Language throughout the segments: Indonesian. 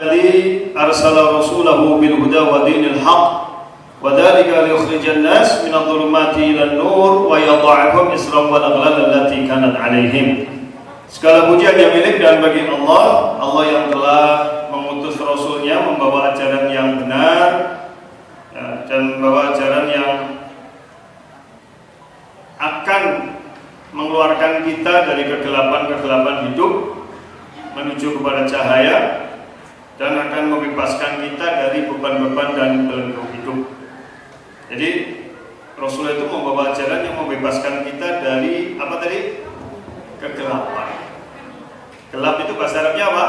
Alladzi arsala rasulahu bil huda wa dinil haqq wa dzalika liyukhrijan nas minadh dhulumati ilan nur wa yadha'ahum isra wal aghlal allati kanat 'alaihim. Segala puji hanya milik dan bagi Allah, Allah yang telah mengutus Rasulnya membawa ajaran yang benar dan membawa ajaran yang akan mengeluarkan kita dari kegelapan-kegelapan hidup menuju kepada cahaya dan akan membebaskan kita dari beban-beban dan belenggu hidup. Jadi Rasul itu membawa ajaran yang membebaskan kita dari apa tadi? Kegelapan. Gelap itu bahasa Arabnya apa?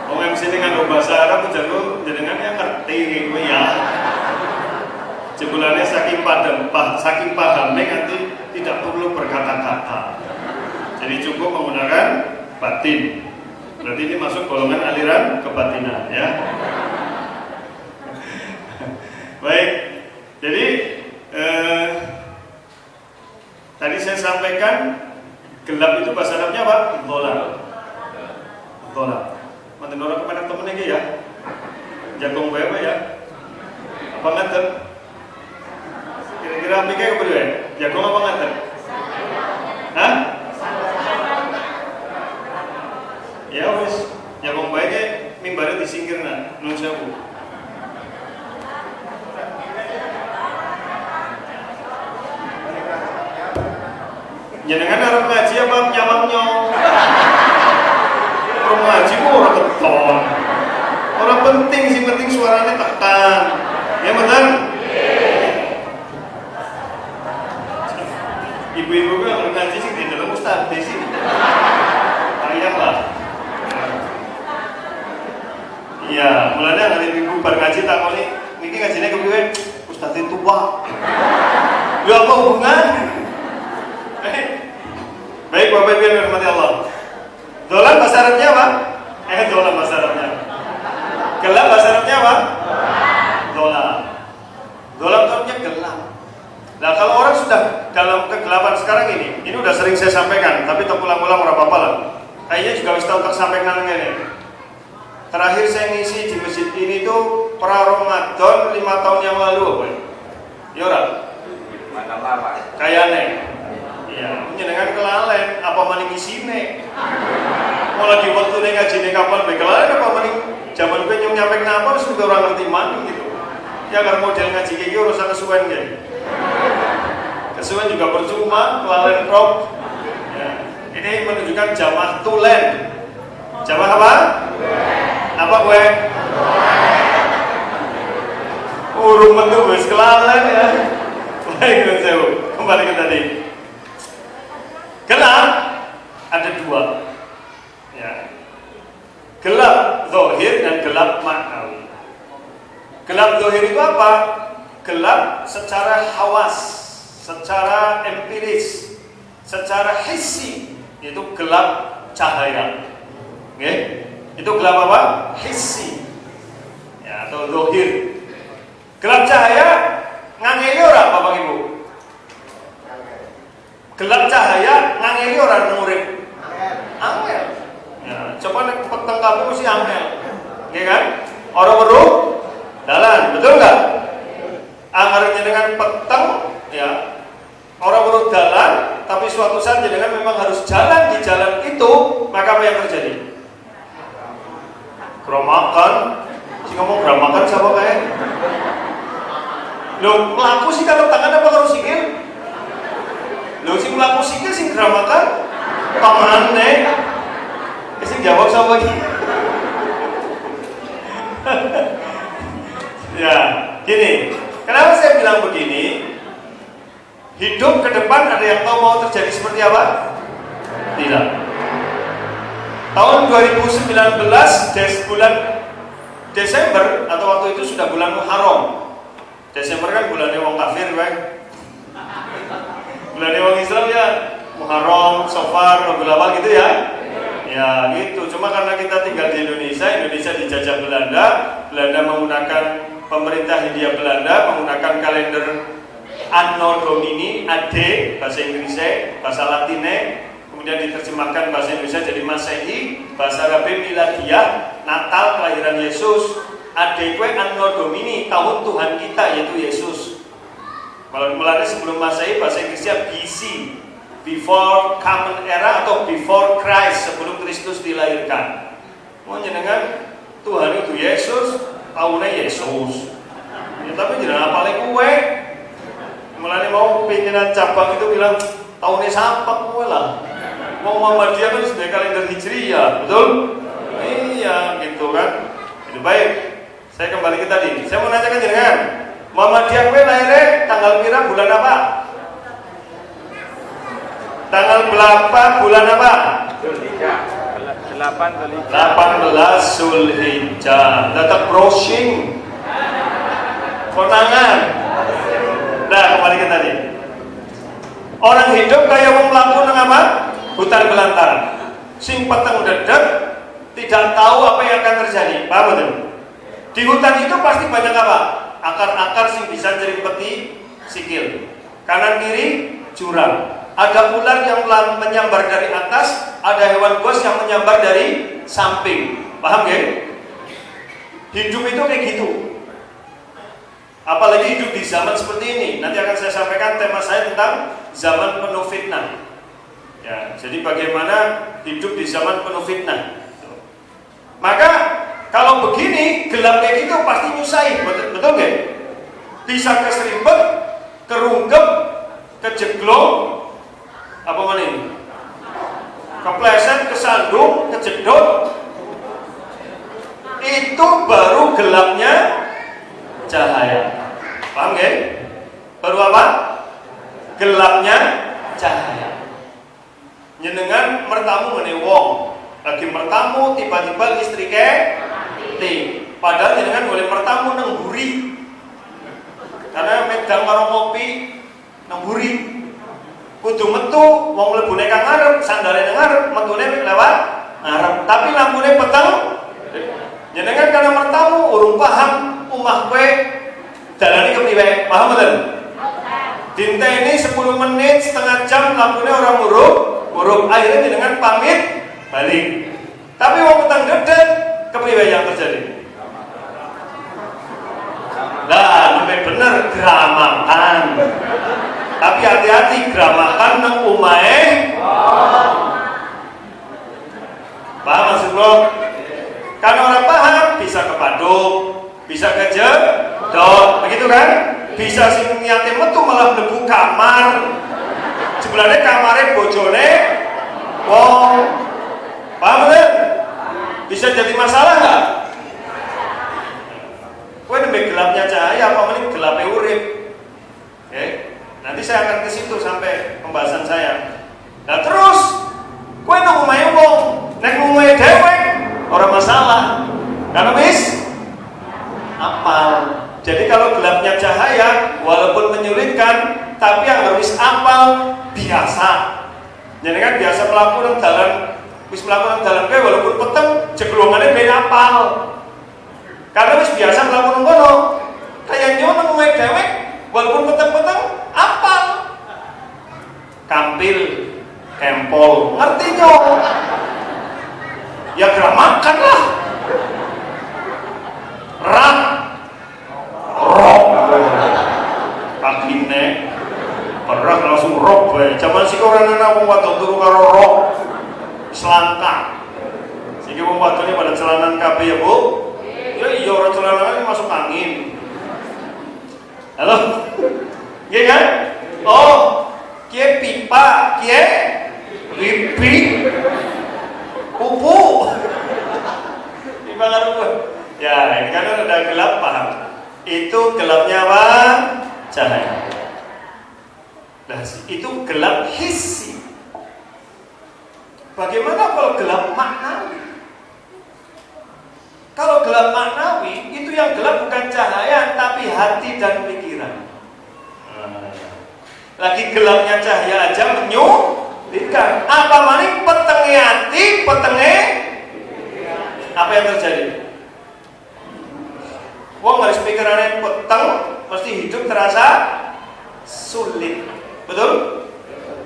Orang yang sini dengan bahasa Arab jago jenengan yang ngerti gitu ya. Jebulannya saking pahamnya nanti tidak perlu berkata-kata. Jadi cukup menggunakan batin. Berarti ini masuk golongan aliran kebatinan ya. Baik. Jadi tadi saya sampaikan gelap itu bahasa Arabnya apa? Dholam. Dholam. Manten orang kepada temen lagi ya. Jagung bae ya. Apa ngaten? Kira-kira apa kayak berdua? Jagung apa ngaten? Hah? Ya wis, jagung bae ge mimbare disingkirna nun sewu. Jenengan arep ngaji apa nyawangnya? Orang ngaji kok ora keton. Ora penting sih, penting suaranya tekan. Ya benar? Ibu-ibu kan arep ngaji sing di dalam ustaz di sini. Ayahlah. Iya, mulanya hari minggu bar ngaji takoni, niki ngajine kepiye? Ustaz itu tua. Lha apa hubungan? Baik Bapak Ibu yang dirahmati Allah. Dholam bahasa Arabnya apa? Dholam bahasa Arabnya. Gelap bahasa Arabnya apa? Dholam. Dholam itu artinya gelap. Nah kalau orang sudah dalam kegelapan sekarang ini udah sering saya sampaikan, tapi tak ulang-ulang ora apa-apa lah. Kayaknya juga harus tahu tak sampaikan ini. Terakhir saya ngisi di masjid ini tuh pra Ramadan 5 tahun yang lalu apa ya? Ya ora? Kayaknya. Ya, menyenangkan kelalen, apa maning isine? Mau lagi waktu nih ngaji nih kapan kelalen apa maning zaman gue nyampe kenapa harus juga orang ngerti maning gitu. Ya karena model ngaji kayak gitu urusan kesuwen ya. Kesuwen juga percuma, kelalen prop. Ya. Ini menunjukkan jamah tulen. Jamah apa? Apa gue? Urung mentu wis kelalen ya. Baik, saya kembali ke tadi. Gelap ada dua, ya. Gelap zahir dan gelap maknawi. Gelap zahir itu apa? Gelap secara hawas, secara empiris, secara hissi, itu gelap cahaya. Oke? Itu gelap apa? Hissi, ya, atau zahir. Gelap cahaya ngangeli ora Bapak Ibu? Gelap cahaya ngangeli orang murid. Angel. Ya, coba nek peteng kamu mesti angel. Nggih kan? Orang weruh dalan, betul enggak? Anggar jenengan peteng ya. Orang weruh dalan, tapi suatu saat jenengan memang harus jalan di jalan itu, maka apa yang terjadi? Gramakan. Si ngomong gramakan siapa kayak? Loh, melaku sih kalau tangan apa kalau sikil? Lho sing mlaku sikil sing gramakan tangane. Sing jawab sapa iki? Ya, gini. Kenapa saya bilang begini? Hidup ke depan ada yang tahu mau terjadi seperti apa? Tidak. Tahun 2019 bulan Desember atau waktu itu sudah bulan Muharram. Desember kan bulannya wong kafir, wae. Bulan orang Islam ya Muharram, Safar, Rabiul Awal gitu ya. Ya gitu. Cuma karena kita tinggal di Indonesia dijajah Belanda. Belanda menggunakan pemerintah Hindia Belanda menggunakan kalender Anno Domini AD bahasa Inggrisnya, bahasa Latinnya. kemudian diterjemahkan bahasa Indonesia jadi Masehi, bahasa Arab Miladiyah, Natal, kelahiran Yesus, Adekwe Anno Domini, tahun Tuhan kita yaitu Yesus. Kalau mulanya sebelum Masehi bahasa Inggrisnya BC, Before Common Era atau Before Christ, sebelum Kristus dilahirkan. Mau jenengan Tuhan itu Yesus, tahunnya Yesus. Ya, tapi jangan apalagi kue. Mulanya mau pimpinan cabang itu bilang tahunnya sampak kue lah. Mau Muhammadiyah kan sudah kalender Hijriyah, betul? Iya, gitu kan. Itu baik. Saya kembali ke tadi. Saya mau nanyakan jenengan, Muhammadiyah kue lahirnya tanggal pira bulan apa? Tanggal berapa bulan apa? 18 Zulhijjah. Tetap browsing. Konangan. Nah, kembali ke tadi. Orang hidup kayak wong mlaku nang apa? Hutan belantara. Sing peteng dedek, tidak tahu apa yang akan terjadi. Paham betul? Di hutan itu pasti banyak apa? Akar-akar sing bisa nyerimpeti sikil. Kanan kiri jurang. Ada ular yang menyambar dari atas, ada hewan buas yang menyambar dari samping. Paham ya? Hidup itu kayak gitu. Apalagi hidup di zaman seperti ini. Nanti akan saya sampaikan tema saya tentang zaman penuh fitnah. Ya, jadi bagaimana hidup di zaman penuh fitnah. Maka kalau begini, gelap kayak gitu pasti nyusahin, betul nggak? Bisa keserimpet, kerungkep, kejeglong, apa mana ini? Kepleset, kesandung, kejedot. Itu baru gelapnya cahaya. Paham nggak? Baru apa? Gelapnya cahaya. Nyenengan mertamu ngene wong, lagi mertamu tiba-tiba istri mati. Padahal nyenengan boleh mertamu nang buri. Karena medang karo ngopi nang buri. Kudu metu wong mlebune kang ngarep, sandale nang ngarep, metune lewat ngarep. Tapi lampune peteng. Jenengan karena mertamu urung paham umah kowe dalane kepriwe. Paham mboten? Dinteni 10 menit, setengah jam lampune ora murup. Akhirnya jenengan pamit balik. Tapi wong peteng dedet, kepriwe yang terjadi? Lah, lebih bener gramakan. Tapi hati-hati gramakan nang omahe. Paham maksudnya? Karena orang paham bisa kepaduk, bisa kejedot, begitu kan? Bisa sing niate metu malah mlebu kamar. Sebenarnya kamarnya bojone wong. Paham kan? Bisa jadi masalah nggak? Kowe nembe gelapnya cahaya apa meneh gelapnya urip. Oke? Nanti saya akan ke situ sampai pembahasan saya. Nah terus, kowe nang omahe wong, nek omahe dhewe ora masalah. Karena wis apal. Jadi kalau gelapnya cahaya, walaupun menyulitkan, tapi yang harus apal biasa. Jadi kan biasa mlaku nang dalan, wis mlaku nang dalan kowe walaupun peteng, jeglongane ben apal. Karena wis biasa mlaku nang kono. Kayak nyono nang omahe dhewe, walaupun peteng-peteng apal. Kampil, kempol, ngerti nyo? Ya gramakan lah. Rak, rok, kakine, berak langsung rok. Zaman sih orang anak wong wadon turu karo rok, selangkah. Sehingga wong wadonnya pada celanan kabeh ya bu. Ya iya orang celanan masuk angin. Halo, iya kan? Oh, kie pipa, kie pipi, pupu. Pipa karo gue. Ya, ini kan udah gelap, paham? Itu gelapnya apa? Cahaya. Nah, itu gelap hissi. Bagaimana kalau gelap maknawi? Kalau gelap maknawi, itu yang gelap bukan cahaya, tapi hati dan pikiran. Lagi gelapnya cahaya aja menyulitkan. Apa maning petenge hati, petenge apa yang terjadi? Wong harus pikirannya peteng, mesti hidup terasa sulit. Betul?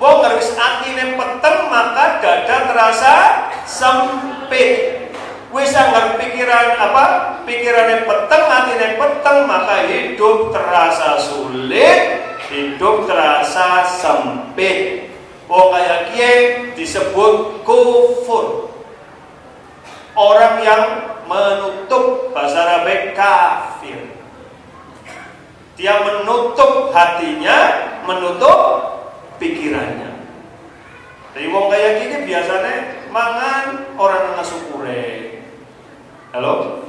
Wong wis atine peteng maka dada terasa sempit. Wis anggar pikirane peteng, atine peteng, maka hidup terasa sulit, hidup terasa sempit. Kaya kiye disebut kufur. Orang yang menutup, bahasa Arabnya kafir. Dia menutup hatinya, menutup pikirannya. Jadi wong kaya gini biasanya mangan orang nang syukure. Halo?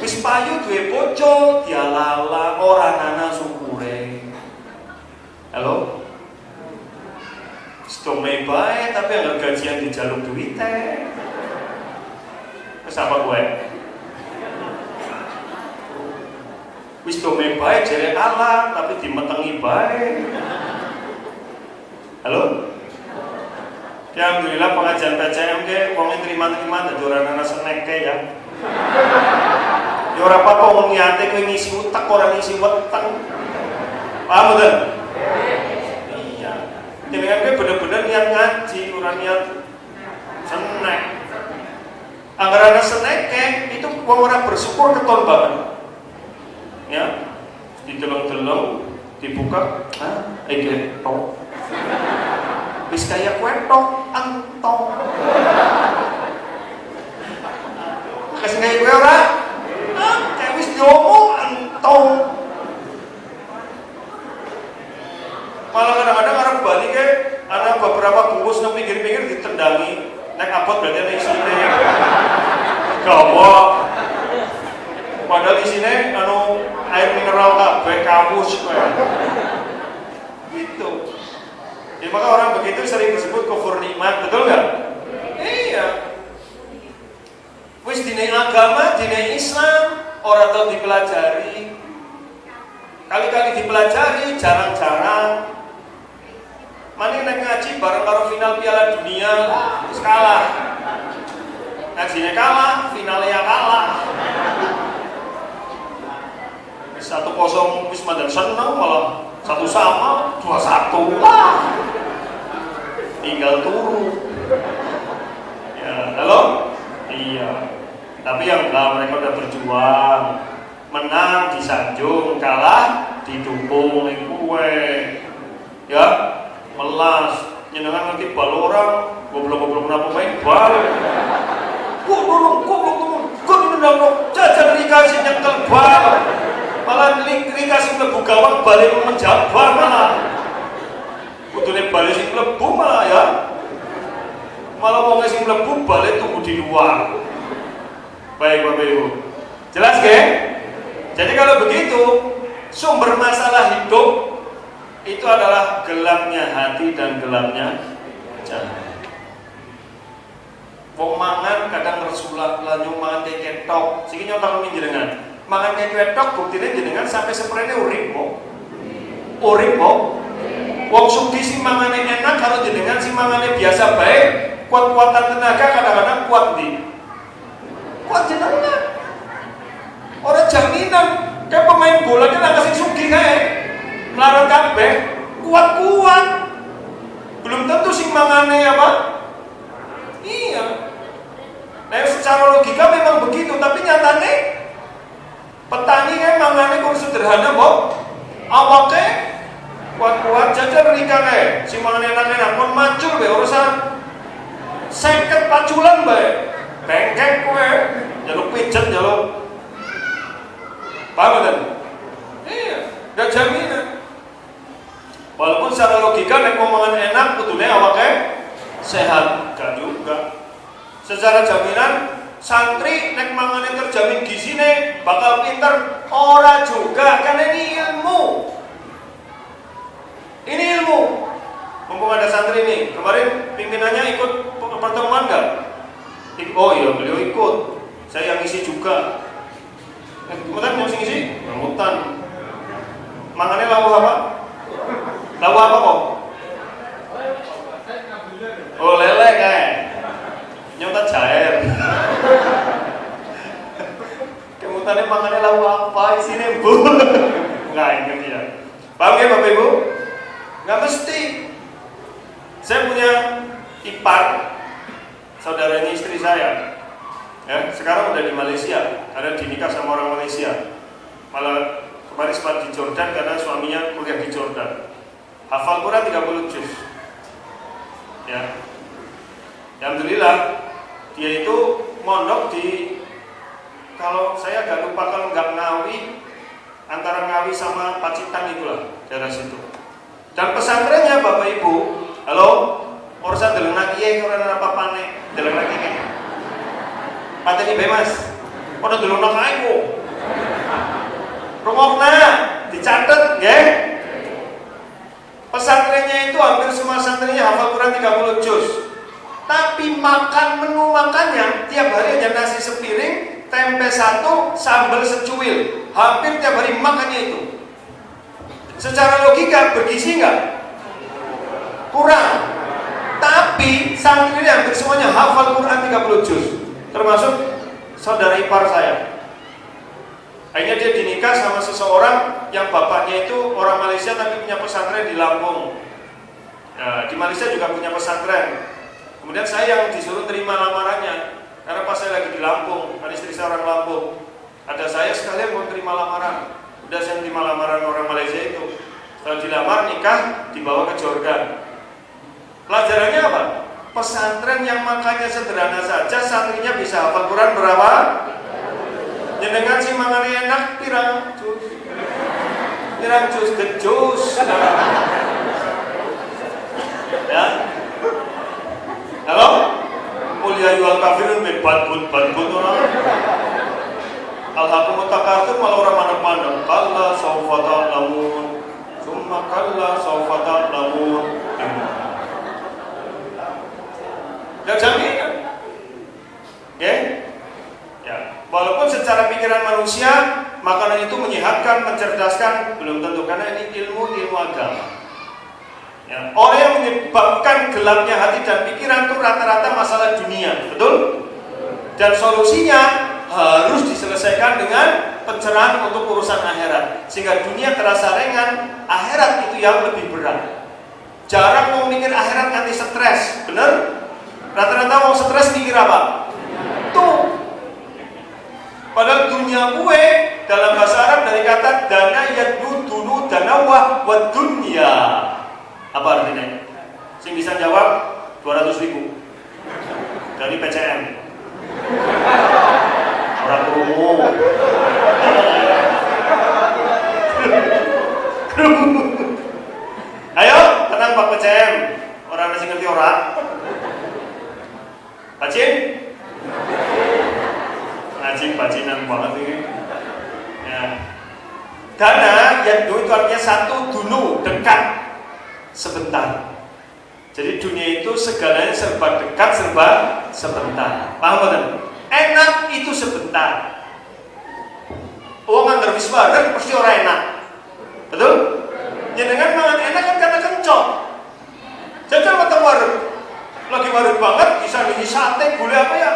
Wis payu duwe bojo, dialala ora ana syukure. Halo? Stome bae tapi anggar gajian dijaluk duit teh. Wis apa kowe? Wis stome bae jere Allah tapi dimetengi bae. Halo? Ya alhamdulillah pengajian PCM ke wong terima-terima dadi ora ana snack ya. Ya ora apa-apa wong niate kowe ngisi utek ora ngisi weteng. Paham mboten? Iya. Jenengan kowe bener-bener niat ngaji, ora niat snack. Angger ana snack itu wong ora bersyukur keton banget. Ya. Dideleng-deleng, dibuka, iki tok. Wis kaya kue tok, entong. Kasih kaya kue ora? Kayak wis diomong entong. Malah kadang-kadang arep bali ke ana beberapa bungkus nang pinggir-pinggir ditendangi. Nek abot berarti ana isine. Gawok. Padahal isine air mineral kabeh kamus kowe. Gitu. Ya, maka orang begitu sering disebut kufur nikmat, betul nggak? Iya. Wis dine agama, dine Islam, orang tahu dipelajari. Kali-kali dipelajari, jarang-jarang. Mane nek ngaji bareng karo final Piala Dunia, wis kalah. Ngajinya kalah, finalnya kalah. 1-0 wis mandan seneng malah 1 sama 2-1 lah. Tinggal turu. Ya, halo? Iya. Tapi yang enggak, mereka udah berjuang. Menang disanjung, kalah didukung ning kuwe. Ya, melas. Nyenengan nanti bal orang, goblok-goblok napa main bal. Kok nendang jajan dikasih nyekel bal. Malah dikasih mlebu gawang balik menjabar malah. Kudune balik sing mlebu malah ya. Malah wong sing mlebu balik tunggu di luar. Baik Bapak Ibu. Jelas nggih? Jadi kalau begitu, sumber masalah hidup itu adalah gelapnya hati dan gelapnya jalan. Wong mangan kadang resulak lanjut mangan ketok. Siki nyontok jenengan. Mangan ketok buktine jenengan sampai seprene urip kok. Urip kok. Wong sugih sing mangane enak karo jenengan sing mangane biasa baik, kuat-kuatan tenaga kadang-kadang kuat ndi? Kuat jenengan. Ora jaminan kayak pemain bola ki lah sing sugih kae. Melarat kabeh, kuat-kuat. Belum tentu sing mangane apa? Iya. Nah, secara logika memang begitu, tapi nyatane petani kan mangane kur sederhana kok. Awake kuat-kuat jajar nikah kae. Sing mangane enak-enak kon macul bae urusan 50 paculan bae. Bengkek kowe, jaluk pijet jaluk. Paham kan? Iya, gak jaminan. Walaupun secara logika nek mangan enak kudune awake sehat, gak juga. Secara jaminan santri nek mangane terjamin gizine bakal pinter, ora juga, karena ini ilmu. Ini ilmu. Mumpung ada santri nih, kemarin pimpinannya ikut pertemuan gak? Oh iya, beliau ikut. Saya yang isi juga. Kemudian yang isi? Rambutan. Mangannya lauk apa? Lauk apa kok? Oh lele kayak nyontat jair. Kemudian mangannya lauk apa? Isinya bu. Enggak ingat ya. Paham ya Bapak Ibu? Nggak mesti. Saya punya ipar, saudaranya istri saya. Ya, sekarang udah di Malaysia, ada dinikah sama orang Malaysia. Malah kemarin sempat di Jordan karena suaminya kuliah di Jordan. Hafal Quran 30 juz. Ya. Alhamdulillah dia itu mondok di, kalau saya agak lupa, kalau nggak Ngawi, antara Ngawi sama Pacitan itulah daerah situ. Dan pesantrennya Bapak Ibu, halo, urusan deleng lagi orang apa panek, deleng lagi nih. Pateni Mas, pada deleng lagi kok. Rungokna dicatat, ya. Pesantrennya itu hampir semua santrinya hafal Quran 30 juz. Tapi menu makannya tiap hari hanya nasi sepiring, tempe satu, sambal secuil. Hampir tiap hari makannya itu. Secara logika bergizi enggak? Kurang. Tapi santrinya hampir semuanya hafal Quran 30 juz. Termasuk saudara ipar saya. Akhirnya dia dinikah sama seseorang yang bapaknya itu orang Malaysia tapi punya pesantren di Lampung. Nah, di Malaysia juga punya pesantren. Kemudian saya yang disuruh terima lamarannya, karena pas saya lagi di Lampung, ada istri saya orang Lampung. Ada saya sekalian mau terima lamaran. Udah saya terima lamaran orang Malaysia itu. Setelah dilamar, nikah, dibawa ke Jordan. Pelajarannya apa? Pesantren yang makannya sederhana saja, santrinya bisa hafal Quran berapa? Jenengan si mangane enak pirang jus. Pirang jus gejus. Ya. Halo? Kuliah yual kafirun badbut orang. Al-haqqu mutakatsir malah orang mandek-mandek. Kalla sawfa ta'lamun. Summa kalla sawfa ta'lamun. Dan jaminan. Oke? Ya, walaupun secara pikiran manusia makanan itu menyehatkan, mencerdaskan, belum tentu, karena ini ilmu agama. Ya, orang yang menyebabkan gelapnya hati dan pikiran itu rata-rata masalah dunia, betul? Dan solusinya harus diselesaikan dengan pencerahan untuk urusan akhirat, sehingga dunia terasa ringan, akhirat itu yang lebih berat. Jarang mau mikir akhirat nanti stres, bener? Rata-rata mau stres mikir apa? Tuh. Padahal dunia gue dalam bahasa Arab dari kata dana yadnu dunu danawah wa dunya. Apa artinya? Sing bisa jawab 200.000 dari PCM. Orang kerungu. Ayo, tenang Pak PCM. Orang masih ngerti orang. Pacin? Pacinan banget ini. Ya. Dana yadnu itu artinya satu, dulu dekat. Sebentar. Jadi dunia itu segalanya serba dekat, serba sebentar. Paham kan? Enak itu sebentar. Wong anggar wis bareng mesti ora enak. Betul? Jenengan mangan enak kan karena kencok. Jajal mata warung. Lagi warung banget, bisa nih sate, gulai apa ya?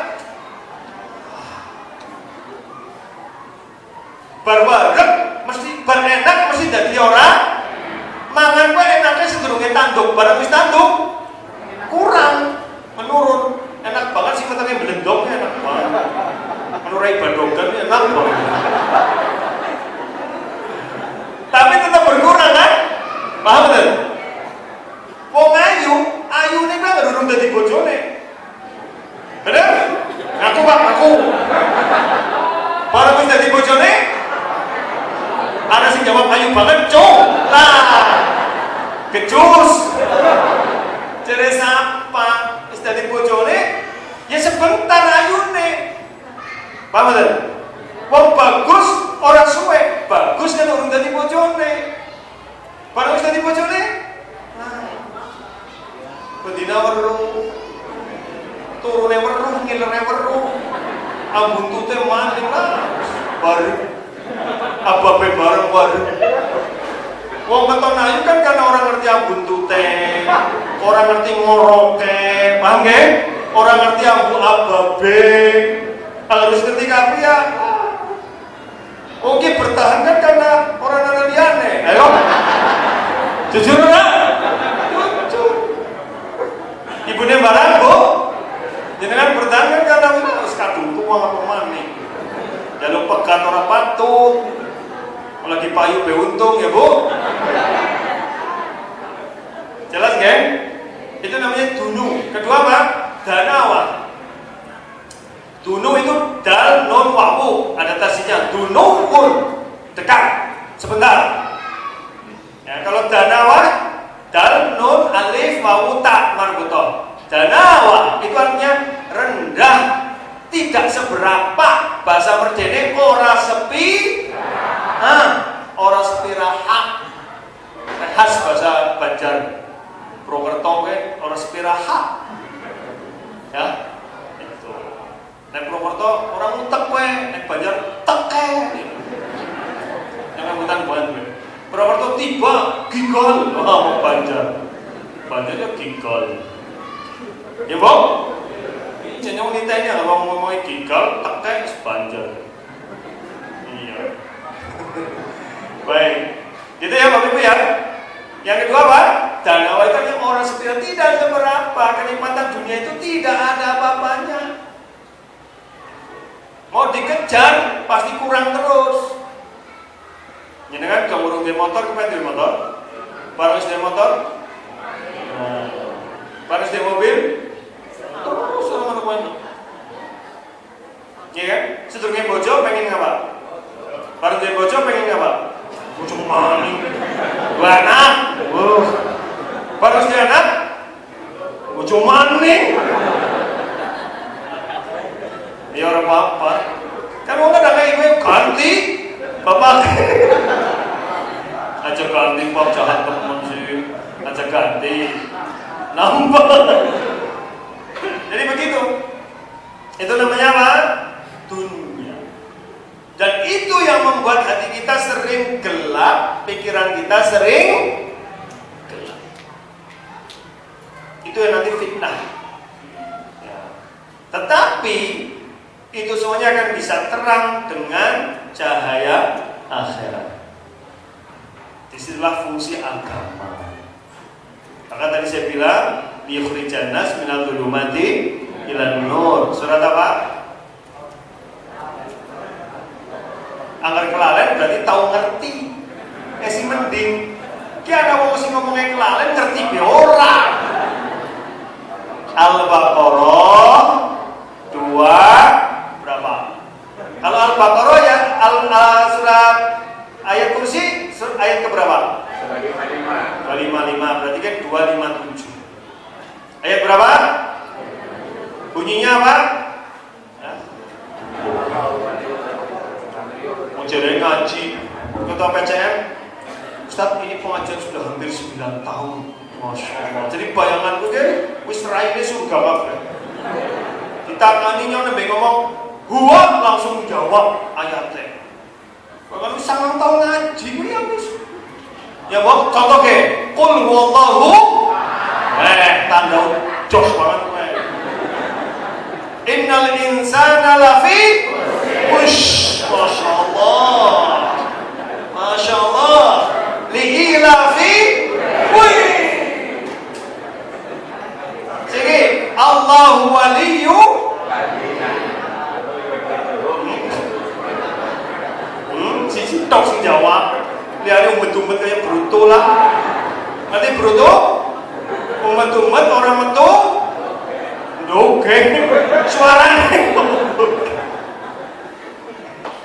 Bar warung mesti bar enak mesti dadi ora. Mangan kok enaknya sedurunge tanduk, barang wis tanduk kurang, menurun. Enak banget sih katanya belendong, enak banget. Menurai badogan enak banget. Tapi tetap berkurang kan? Paham betul? Wong ayu ini kan durung dadi bojone. Bener? Ngaku Pak, ngaku. Barang wis dadi bojone, ada sing jawab ayu banget, cuk. Lah, kejus. Jere sapa? Wis dadi bojone, ya sebentar ayune. Paham betul? Wong bagus ora suwe, bagus kan urung dadi bojone. Barang wis dadi bojone, bedina weruh. Turune weruh, ngilere weruh. Ambuntute mati lah. Bareng ababe bareng bareng. Wong keton ayu kan karena orang ngerti ambuntute, orang ngerti ngoroke, paham nggih? Orang ngerti ambu ababe. Harus ngerti kabeh ya. Oke, bertahan kan karena orang liyane. Ayo. Jujur ora? Jujur. uang apa maning. Jaluk pegat orang patut. Lagi payu beuntung ya Bu. Jelas geng? Itu namanya dunu. Kedua apa? Danawa. Dunu itu dal non wawu, ada tasinya. Dunun, dekat, sebentar. Ya, kalau danawa dal nun alif wawu ta marbuto. Danawa itu artinya rendah, tidak seberapa. Bahasa merdene ora sepi, ora sepi rahat. Khas bahasa Banjar Purwokerto ora sepi rahat. Ya, itu. Nek Purwokerto orang utek nek Banjar teke. Yang hutan buan gue. Purwokerto tiba gigol, mau Banjar. Banjarnya gigol. Ya, Bang? Jangan ditanya kalau ngomongin gigol, teke Banjar. Iya. Baik. Gitu ya Bapak Ibu ya. Yang kedua apa? Danawa itu yang orang setia tidak seberapa. Kenikmatan dunia itu tidak ada apa-apanya. Mau dikejar pasti kurang terus. Jadi kan kamu urung di motor, kepen di motor, barang di motor, barang di mobil, terus sama mana? Iya kan? Sedurunge bojo pengen ngapa? Barang di bojo pengen ngapa? Bojo maning, dua anak, barang di anak, bojo maning. Ya orang apa? Kan mau ada kayak gue ganti. Bapak aja ganti Pak, jahat teman sih, aja ganti nambah. Jadi begitu, itu namanya apa? Dunia. Dan itu yang membuat hati kita sering gelap, pikiran kita sering gelap. Itu yang nanti fitnah ya. Tetapi itu semuanya akan bisa terang dengan cahaya akhirat. Disitulah fungsi agama. Maka tadi saya bilang liyukhrijan nas minal dhulumati ilan nur. Surat apa? Anggar kelalen berarti tahu ngerti. Si mending. Ki ana wong sing ngomongnya kelalen ngerti be ora. Al-Baqarah 2 berapa? Kalau Al-Baqarah ya surat ayat kursi ayat ke berapa? 255 berarti kan 257. Ayat berapa? Bunyinya apa? Mau jadi ngaji ketua PCM Ustaz, ini pengajian sudah hampir 9 tahun. Masya Allah. Jadi bayanganku kan wis raine surga kabeh. Ditakaninya nembe ngomong huwa langsung jawab ayatnya. Kalau sangat tahu ngaji, ya bos. Ya bos, contoh ke, qul huwallahu, tanda jos banget. Innal insana lafi khusy. Masya Allah, masya Allah. Li'ilafi, sini Allahu waliyu. Sisi tok sing jawab. Lihat umet-umet kayak bruto lah. Nanti bruto, umet-umet orang metu. Oke, suaranya.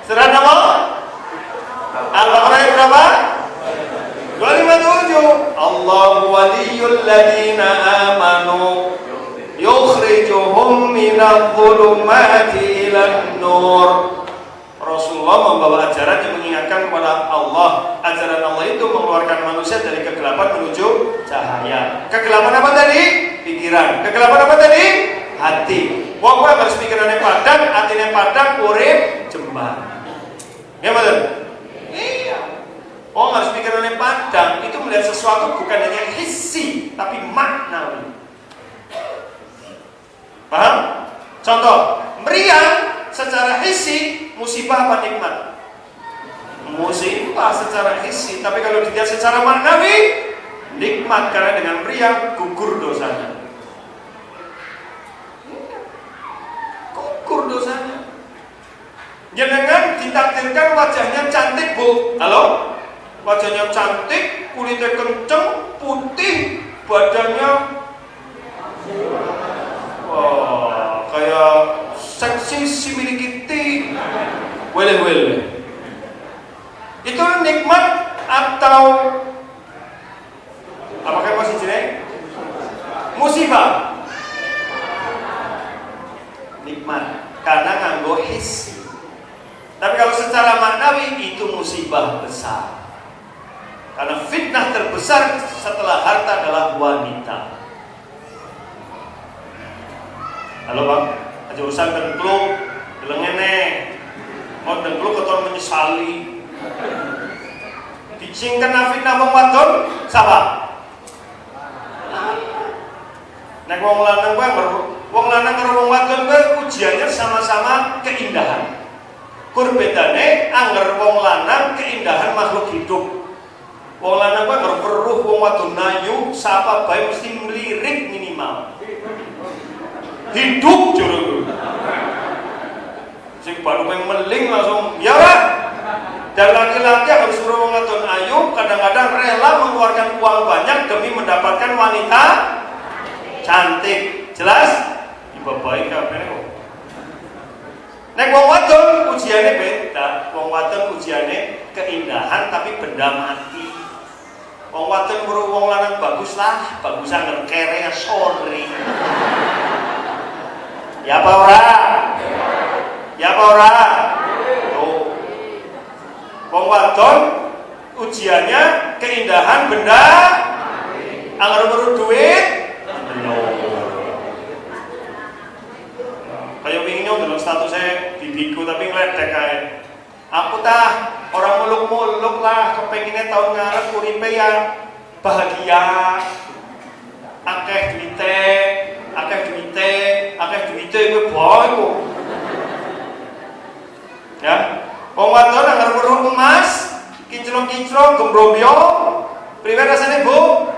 Surat apa? Al-Baqarah berapa? 257. Allahu waliyul ladina amanu yukhrijuhum minadh dhulumati ilan nur. Rasulullah membawa ajaran yang mengingatkan kepada Allah. Ajaran Allah itu mengeluarkan manusia dari kegelapan menuju cahaya. Kegelapan apa tadi? Pikiran. Kegelapan apa tadi? Hati. Wong harus pikirannya padang, hatinya padang, urip jembar. Ya betul? Iya. Orang harus pikirannya padang, itu melihat sesuatu bukan hanya hissi, tapi maknawi. Paham? Contoh, meriang secara hissi, musibah apa nikmat? Musibah secara hissi, tapi kalau dilihat secara maknawi, nikmat, karena dengan meriang gugur dosanya. Gugur dosanya. Jenengan ditakdirkan wajahnya cantik, Bu. Halo? Wajahnya cantik, kulitnya kenceng, putih, badannya kayak seksi simili kitty. Wele. Itu nikmat atau apakah masih jelek? Musibah. Nikmat karena nganggo hissi. Tapi kalau secara maknawi itu musibah besar. Karena fitnah terbesar setelah harta adalah wanita. Halo Bang, aja urusan dengkluk, delengene. Mau dengkluk kotor menyesali. Dicing kena fitnah wong wadon, sapa? Nek wong lanang karo wong wadon kuwi ujiannya sama-sama keindahan. Kur bedane angger wong lanang keindahan makhluk hidup. Wong lanang kuwi angger weruh wong wadon ayu, sapa bae mesti melirik minimal. Hidup jero. Sing baru pengen meling langsung, ya Pak. Dan laki-laki harus suruh wong wadon ayu, kadang-kadang rela mengeluarkan uang banyak demi mendapatkan wanita cantik. Jelas? Ibu baik kabeh kok. Nek wong wadon ujiannya beda. Wong wadon ujiannya keindahan tapi benda mati. Wong wadon weruh wong lanang bagus lah, bagusan ngerkere sore. Ya apa ora? Ya apa ora? Tuh. Wong wadon ujiannya keindahan benda anggar weruh duit kayak wingi dalam statusnya bibiku tapi ngeledek kae. Aku tah orang muluk-muluk lah, kepenginnya tahun ngarep uripe ya bahagia. Akeh duite kuwi boy kok. Ya, wong wadon anggar weruh emas, kinclong-kinclong gembrobyo. Priwe rasane, Bu?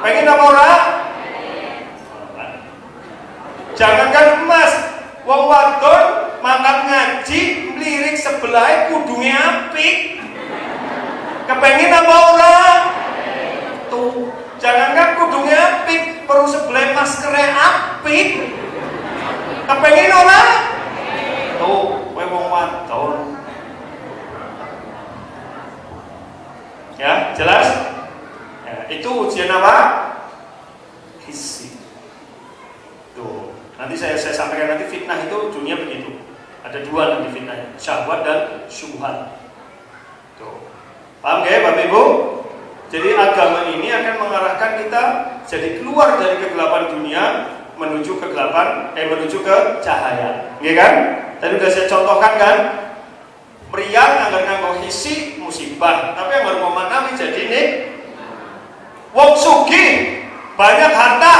Pengen apa ora? Jangankan emas, wong wadon mangkat ngaji mlirik sebelah kudunge apik. Kepengen apa ora? Tuh, jangankan kudunge apik, perlu sebelah maskere apik. Kepengen ora? Tuh, kowe wong wadon. Ya, jelas? Ya, itu ujian apa? Hissi. Tuh. Nanti saya sampaikan nanti fitnah itu dunia begitu. Ada dua nanti fitnahnya, syahwat dan syubhat. Tuh. Paham gak ya Bapak Ibu? Jadi agama ini akan mengarahkan kita jadi keluar dari kegelapan dunia menuju ke cahaya. Nggih kan? Tadi udah saya contohkan kan? Meriang anggar nganggo hissi musibah, tapi anggar memaknai jadi nih wong sugih banyak harta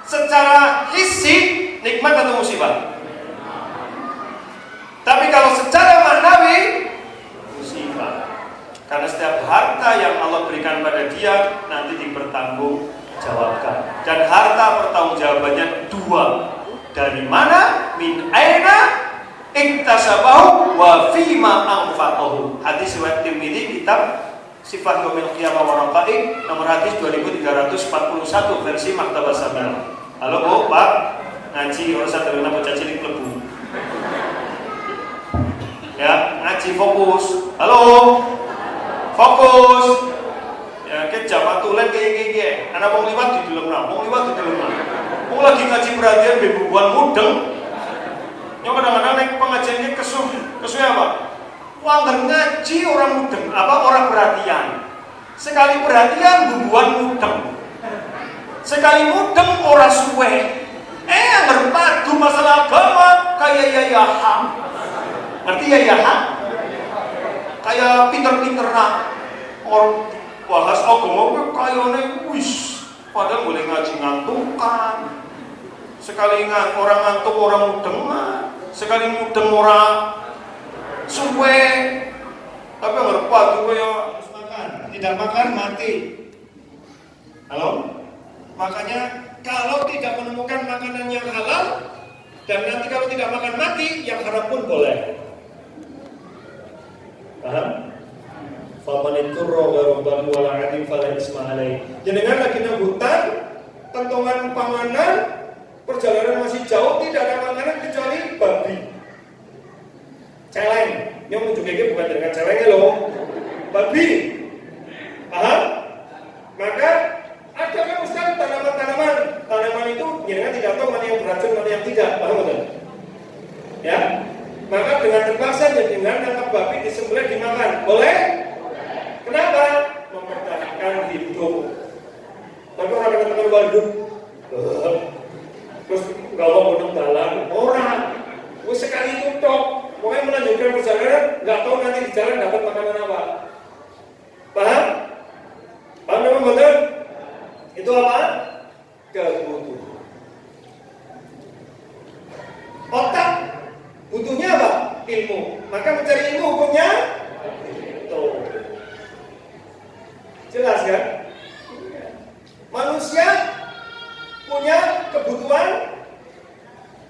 secara hissi nikmat atau musibah? Tapi kalau secara maknawi musibah. Karena setiap harta yang Allah berikan pada dia nanti dipertanggungjawabkan. Dan harta pertanggungjawabannya dua. Dari mana? Min aina iktasabahu wa fima anfaqahu. Hadis riwayat Tirmidzi kitab Sifat Yaumil Qiyamah wa Raqaiq nomor hadis 2341 versi Maktabah Samia. Halo Bu, Pak, ngaji urusan dengan bocah cilik klebu. Ya, ngaji fokus. Halo. Fokus. Ya, ke jaman tulen kayak anak wong liwat di dalam wong liwat di dalam. Wong lagi ngaji perhatian bebuan mudeng. Yang kadang-kadang nek pengajian iki kesuh apa? Wong ngaji orang mudeng, orang perhatian. Sekali perhatian bubuan mudeng. Sekali mudeng ora suwe. Angger padu masalah agama kayak yayaha. Ngerti yayaha? Kayak pinter-pinteran orang bahas agama kayane wis padahal boleh ngaji ngantukan. Sekali orang ngantuk orang mudeng, sekali mudeng orang suwe. Tapi nggak padu kaya harus makan, tidak makan mati. Halo? Makanya kalau tidak menemukan makanan yang halal dan nanti kalau tidak makan mati, yang haram pun boleh. Faman turra ghairu wala adin fala isma alaih. Jenengan lagi nang hutan, kentongan panganan, perjalanan masih jauh, tidak ada makanan kecuali babi. Celeng, yang menunjukkan bukan dengan celengnya loh, babi. Paham? Maka ada kan Ustaz tanaman itu jenengan tidak tahu mana yang beracun mana yang tidak, paham betul? Ya, maka dengan terpaksa jenengan nangkap babi disembelih dimakan, boleh? Kenapa? Mempertahankan hidup. Tapi orang katakan waduh, terus nggak mau menang dalam orang, gue sekali tutup, pokoknya melanjutkan perjalanan, nggak tahu nanti di jalan dapat makanan apa. Paham? Paham memang betul? Itu apa? Kebutuhan. Otak butuhnya apa? Ilmu. Maka mencari ilmu hukumnya tuh. Jelas kan? Manusia punya kebutuhan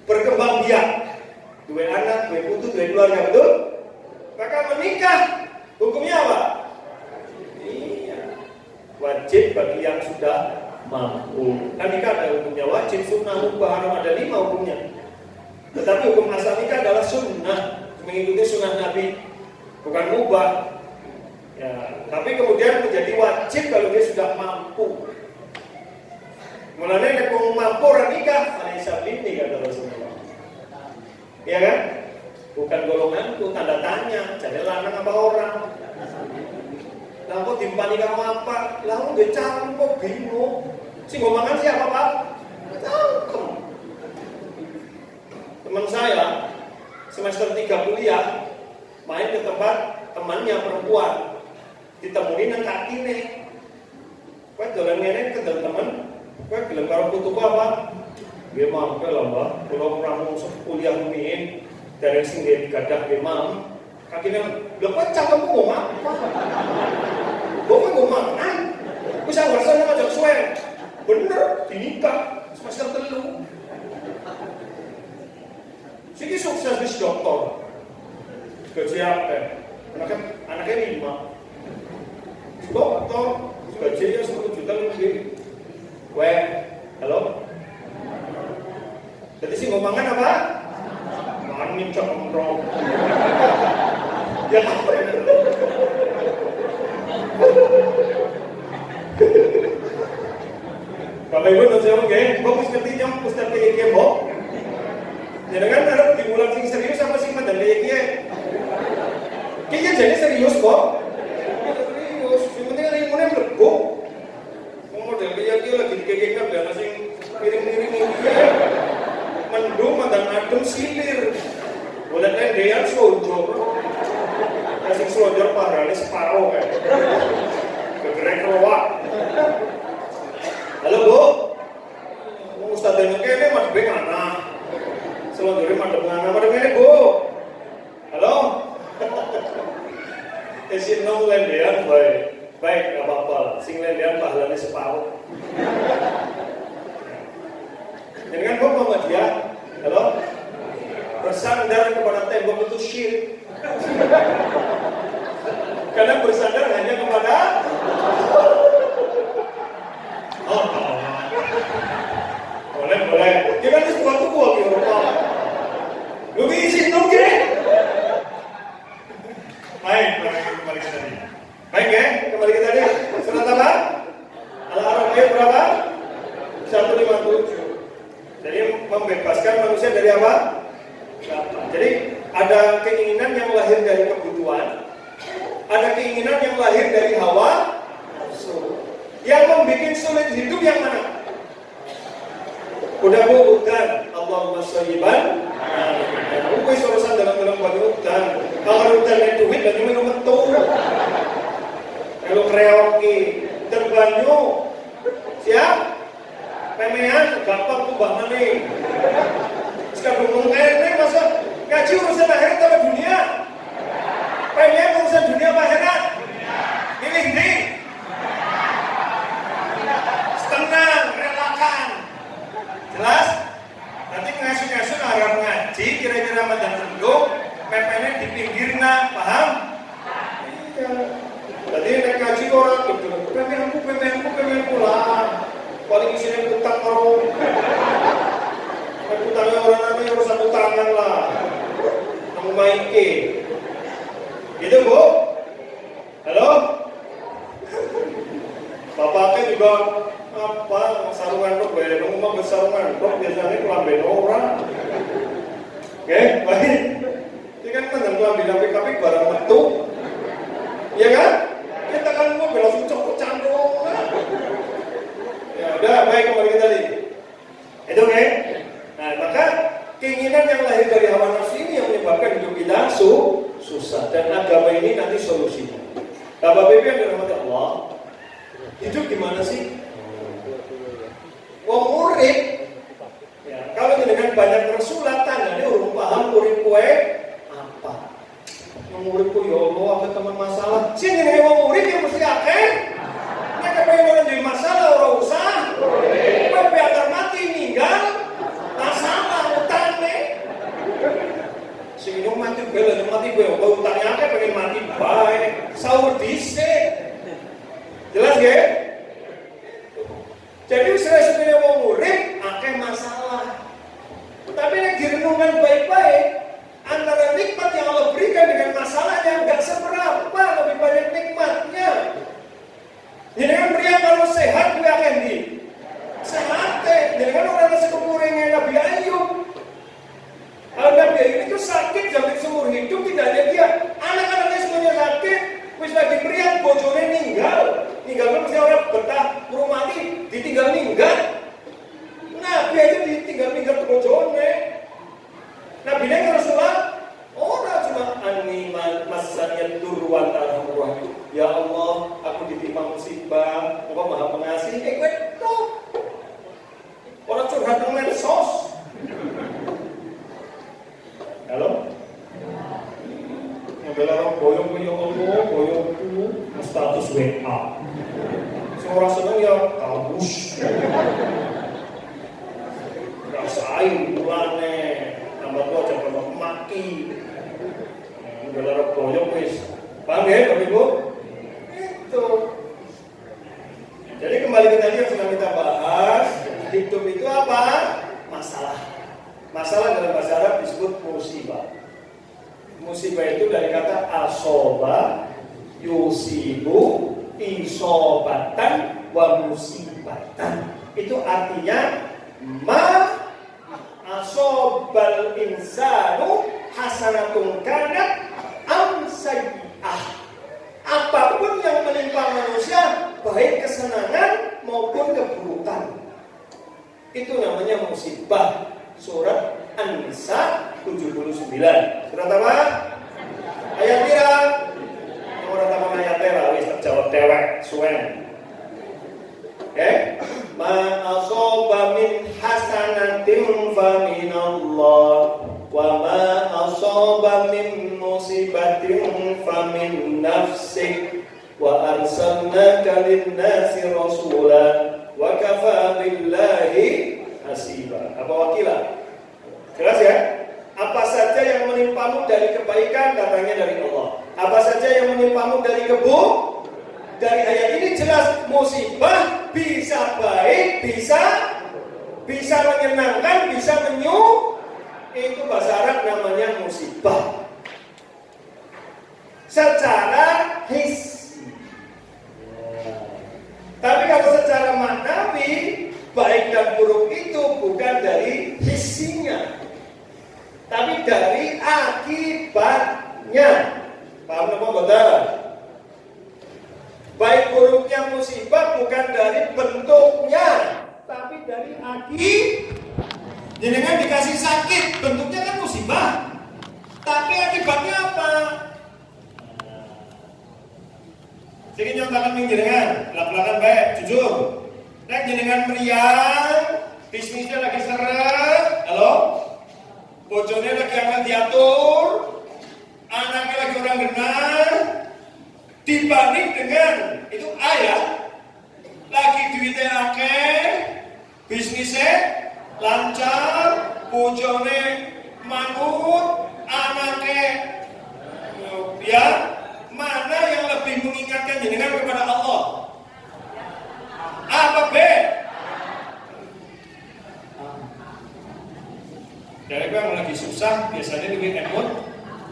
berkembang biak. Dua anak, dua putu, dua keluarga, betul? Maka menikah hukumnya apa? Iya. Wajib bagi yang sudah mampu. Kan nikah ada hukumnya wajib, sunnah, mubah, haram, ada 5 hukumnya. Tetapi hukum asal nikah adalah sunnah, mengikuti sunnah Nabi, bukan mubah. Ya, tapi kemudian menjadi wajib kalau dia sudah mampu. Mulanya nek wong mampu ora nikah, alaisa binti kata Rasulullah. Iya kan? Bukan golonganku, tanda tanya, jadi lanang apa orang? Lah kok timpani kamu apa? Lah udah calon kok bingung. Si ngomongan siapa Pak? Cangkem. Teman saya semester 3 kuliah main ke tempat temannya perempuan, ditemuin nang katine. Kowe dolan ngene kendel temen, kowe gelem karo putuku apa? Nggih mangke lah, Mbak. Kula rampung kuliah rumiyin dari sing gadah nggih mam. Kakine lho kok cangkemmu ngomong apa? Kok ngomong ah? Wis awasane ngajak suwe. Bener, dinikah semester 3. Siki sukses wis doktor. Gaji apa? Anaknya 5. Doktor, gajinya 10 juta lebih. Weh, halo? Jadi sih ngomongan apa? Manin cok emprong. Ya apa? Bapak Ibu nanti orang geng, bagus ngerti jam Ustaz kayak geng, Bob. Jangan harap diulang sing serius sama sing mandang kayak geng. Kayaknya jadi serius, Bob. Serius, yang penting ada ilmunya melebuh. Model kayak geng lagi dikegengkan dan masing miring-miring ini. Mendung, mandang adem, silir. Boleh tendean selonjor. Kasih selonjor pahalnya separuh kan. Kegerek roak. Halo Bu, Ustaz Daniel kene madhep mana? Selonjore madhep ngene Bu. Halo? Isin nong lendean baik. Baik, enggak apa-apa. Sing lendean pahalane separuh. Dengan Bu Muhammadiyah, halo? Bersandar kepada tembok itu syirik. Karena bersandar hanya kepada boleh. Kita harus buat gua di rumah. Lu izin dong, Ge? Baik, kembali ke tadi. Baik, ya, kembali ke tadi. Surat apa? Al-A'raf ayat berapa? 157. Jadi membebaskan manusia dari apa? Jadi ada keinginan yang lahir dari kebutuhan, ada keinginan yang lahir dari hawa nafsu. Yang membuat sulit hidup yang mana? Udah bukan Allahumma shayyiban. Aku wis urusan dalam udan. Kalau udan duit dan minum metu. Kalau kreoki terbanyu siap? Pemean gampang tuh Mbak Mani. Sekarang ngomong ini masa ngaji urusan akhirat sama dunia? Pemean urusan dunia apa akhirat? Milih nih. Tenang, relakan. Jelas? Nanti ngasuh-ngasuh harap ngaji, kira-kira madang tenduk, pepenya di pinggirna, paham? Iya. baike. Gitu Bu? Halo? Bapaknya juga apa sarungan rok bayar dong mah sarungan rok biasanya kelamben orang. Oke, baik. Ini kan kelamben apik-apik barang metu. Iya kan? Kita kan mau langsung cokok candong. Ya udah, baik kembali ke tadi. Itu oke? Nah, maka keinginan yang lahir dari hawa nafsu ini yang menyebabkan hidup kita susah. Dan agama ini nanti solusinya. Bapak Ibu yang dirahmati Allah, hidup gimana sih? Wong murid, ya, kalau dengan banyak persulatan, dia urung paham murid kue apa? Yang murid ku ya Allah, ada teman masalah. Sih ini wong murid yang mesti akeh. Mereka pengen jadi masalah orang usah. Tapi agar mati ninggal masalah utang nih. Sing ini mati gue, kalau utangnya akeh pengen mati baik. Sahur dhisik. Jelas gak? Jadi sebenarnya mau murid, akeh masalah. Tapi yang direnungkan baik-baik, antara nikmat yang Allah berikan dengan masalahnya nggak seberapa, lebih banyak nikmatnya. Jadi kan pria kalau sehat gue akan di sehat. Jadi kan orang nasi kekurangan Nabi Ayub. Kalau Nabi Ayub itu sakit sampai seumur hidup tidak ada dia. Anak-anaknya semuanya sakit. Wis lagi pria bojone ninggal kan mesti orang betah rumah ini ditinggal ninggal. Nabi aja ditinggal ninggal bojone. Nabi ini Rasulullah orang cuma masaniyat durwan tarhamurah. Ya Allah, aku ditimpa musibah, Engkau Maha Pengasih. Gue tuh orang curhat di medsos. Halo? Yang bela orang boyong Allah, boyongku status WA. Seorang senang ya kabus. Rasain bulannya, tambah tua jangan maki. Yang bela orang boyong wis. Paham ya, Bapak Ibu? Itu. Jadi kembali ke tadi yang sedang kita bahas, hidup itu apa? Masalah. Masalah dalam bahasa Arab disebut musibah. Musibah itu dari kata asoba, yusibu, isobatan, wa musibatan. Itu artinya ma asobal insanu hasanatun kanat am sayyi'ah. Apapun yang menimpa manusia, baik kesenangan maupun keburukan, itu namanya musibah. Surat An-Nisa 79. Surat apa? Ayat pira? Nomor apa ayat pira? Wis terjawab dewek suwen. Ma asaba min hasanatin fa min Allah wa ma asaba min musibatin fa min nafsik wa arsalnaka lin-nasi rasula wa kafa billahi hasiba. Apa wakilah? Jelas ya? Apa saja yang menimpamu dari kebaikan datangnya dari Allah. Apa saja yang menimpamu dari dari ayat ini jelas musibah bisa baik, bisa menyenangkan, bisa itu bahasa Arab namanya musibah. Secara hissi. Tapi kalau secara maknawi, baik dan buruk itu bukan dari hissinya, tapi dari akibatnya. Paham apa betul? Baik buruknya musibah bukan dari bentuknya, tapi dari Jadi kan dikasih sakit, bentuknya kan musibah, tapi akibatnya apa? Sedikit nyontakan jenengan, belak-belakan baik, jujur. Nek jenengan meriang, bisnisnya lagi seret, halo? Bojone lagi akan diatur, anaknya lagi orang benar, dibanding dengan itu ayah lagi duitnya akeh, bisnisnya lancar, bojone manut, anaknya ya, mana yang lebih mengingatkan jenengan kepada Allah? Apa B? Dari yang lagi susah biasanya lebih emot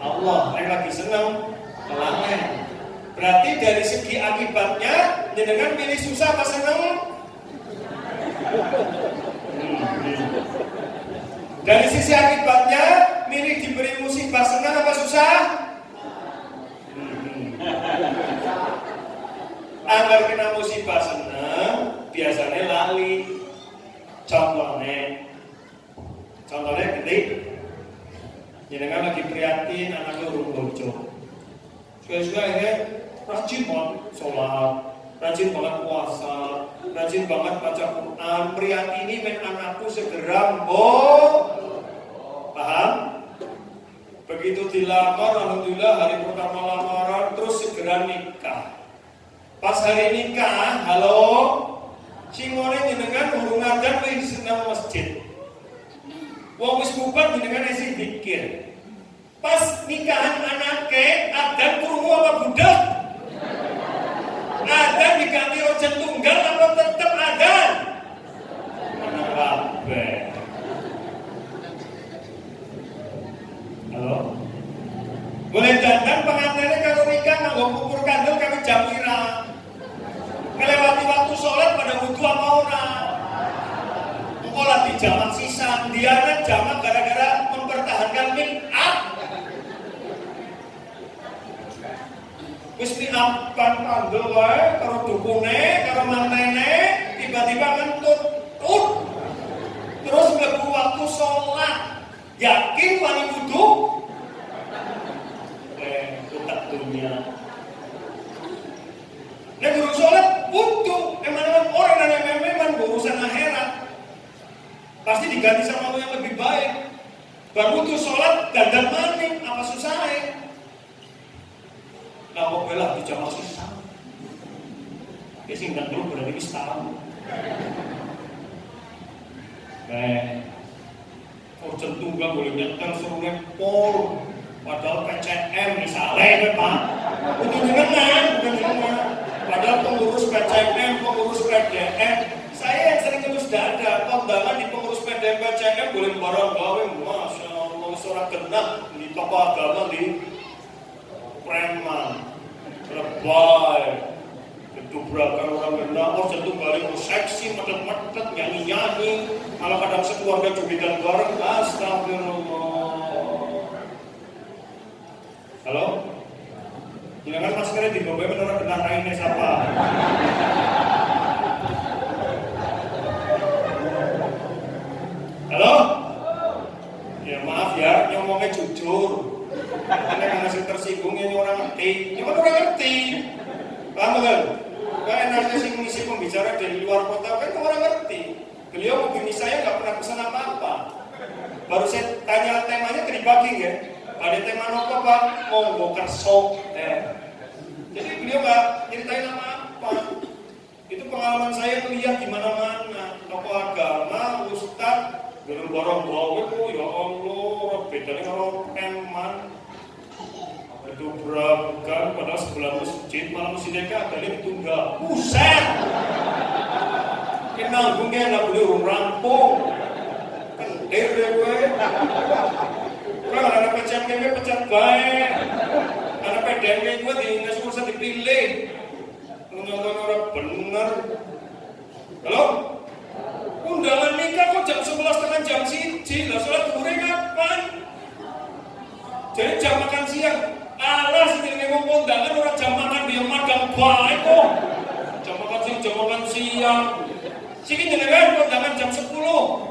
Allah. Yang lagi seneng kelangan. Berarti dari segi akibatnya jenengan pilih susah apa seneng? Dari sisi akibatnya milih diberi musibah senang apa susah? Agar kena musibah senang biasanya lali. Contohnya gede, jenengan lagi prihatin anaknya urung bojo. Suka-suka ini rajin banget sholat, rajin banget puasa, rajin banget baca Quran. Priyatini men anakku segera paham? Begitu dilamar, alhamdulillah hari pertama lamaran terus segera nikah. Pas hari nikah, halo, singone jenengan urung adzan wis seneng masjid. Wong wis bubar jenengan isih zikir. Pas nikahan anake, adzan krungu apa budak? Adzan diganti ojen tunggal apa tetep adzan? Anak kabeh. Halo? Boleh dandan pengantinnya kalau nikah nganggo kukur kandel kami jam pira? Melewati waktu sholat pada wudhu apa ora? Engkau lagi jamak sisa, dia kan jamak gara-gara mempertahankan make up. Wis diapkan kandel wae karo dukune, karo mantene, tiba-tiba ngentut. Terus mlebu waktu sholat. Yakin wani wudhu? Tutak dunia. Nek guru sholat wudhu, emang orang dan memang urusan akhirat. Pasti diganti sama yang lebih baik. Baru wudhu sholat dandan maning, apa susahnya? Nah, kok belah di jamaah susah. Ya sih nggak dulu berarti setahun. Urgent tunggal boleh nyetel suruh ngepol. Padahal PCM misalnya Pak. Itu jenengan, bukan jenengan. Padahal pengurus PCM, pengurus PDM. Saya yang sering ngelus dada. Kondangan di pengurus PDM, PCM boleh barang gawe. Masya Allah, seorang genah di tokoh agama di preman, lebay, kedubrakan orang genah. Urgent tunggal itu seksi, medet-medet, nyanyi-nyanyi. Kalau kadang sekeluarga jubidan bareng, astagfirullah. Halo? Jangan maskernya di bawah menurut benar lainnya siapa? Halo? Ya maaf ya, ngomongnya jujur. Karena hasil tersinggung ini orang ngerti. Cuma orang ngerti. Paham kan? Kan enaknya sih mengisi pembicara dari luar kota kan orang ngerti. Beliau begini saya nggak pernah pesan apa-apa. Baru saya tanya temanya dibagi ya. Ada tema apa Pak? Monggo kerso. Jadi beliau nggak ceritain apa-apa. Itu pengalaman saya melihat di mana-mana. Tokoh agama, ustaz, belum borong-borong itu ya Allah, bedanya kalau eman. Itu beragam pada sebelah masjid, malam masjidnya ada yang tunggal. Buset! Nanggungnya nggak boleh rampung, kendir deh gue. Kalau ada pecat gue pecat baik, ada PDM gue di nggak usah dipilih. Nonton orang bener. Halo? Undangan nikah kok jam 11 jam 1 lah sholat duhur kapan? Jadi jam makan siang. Alah sih ngomong undangan orang jam makan dia magang baik kok. Jam makan siang. Sini jenengan kondangan jam 10,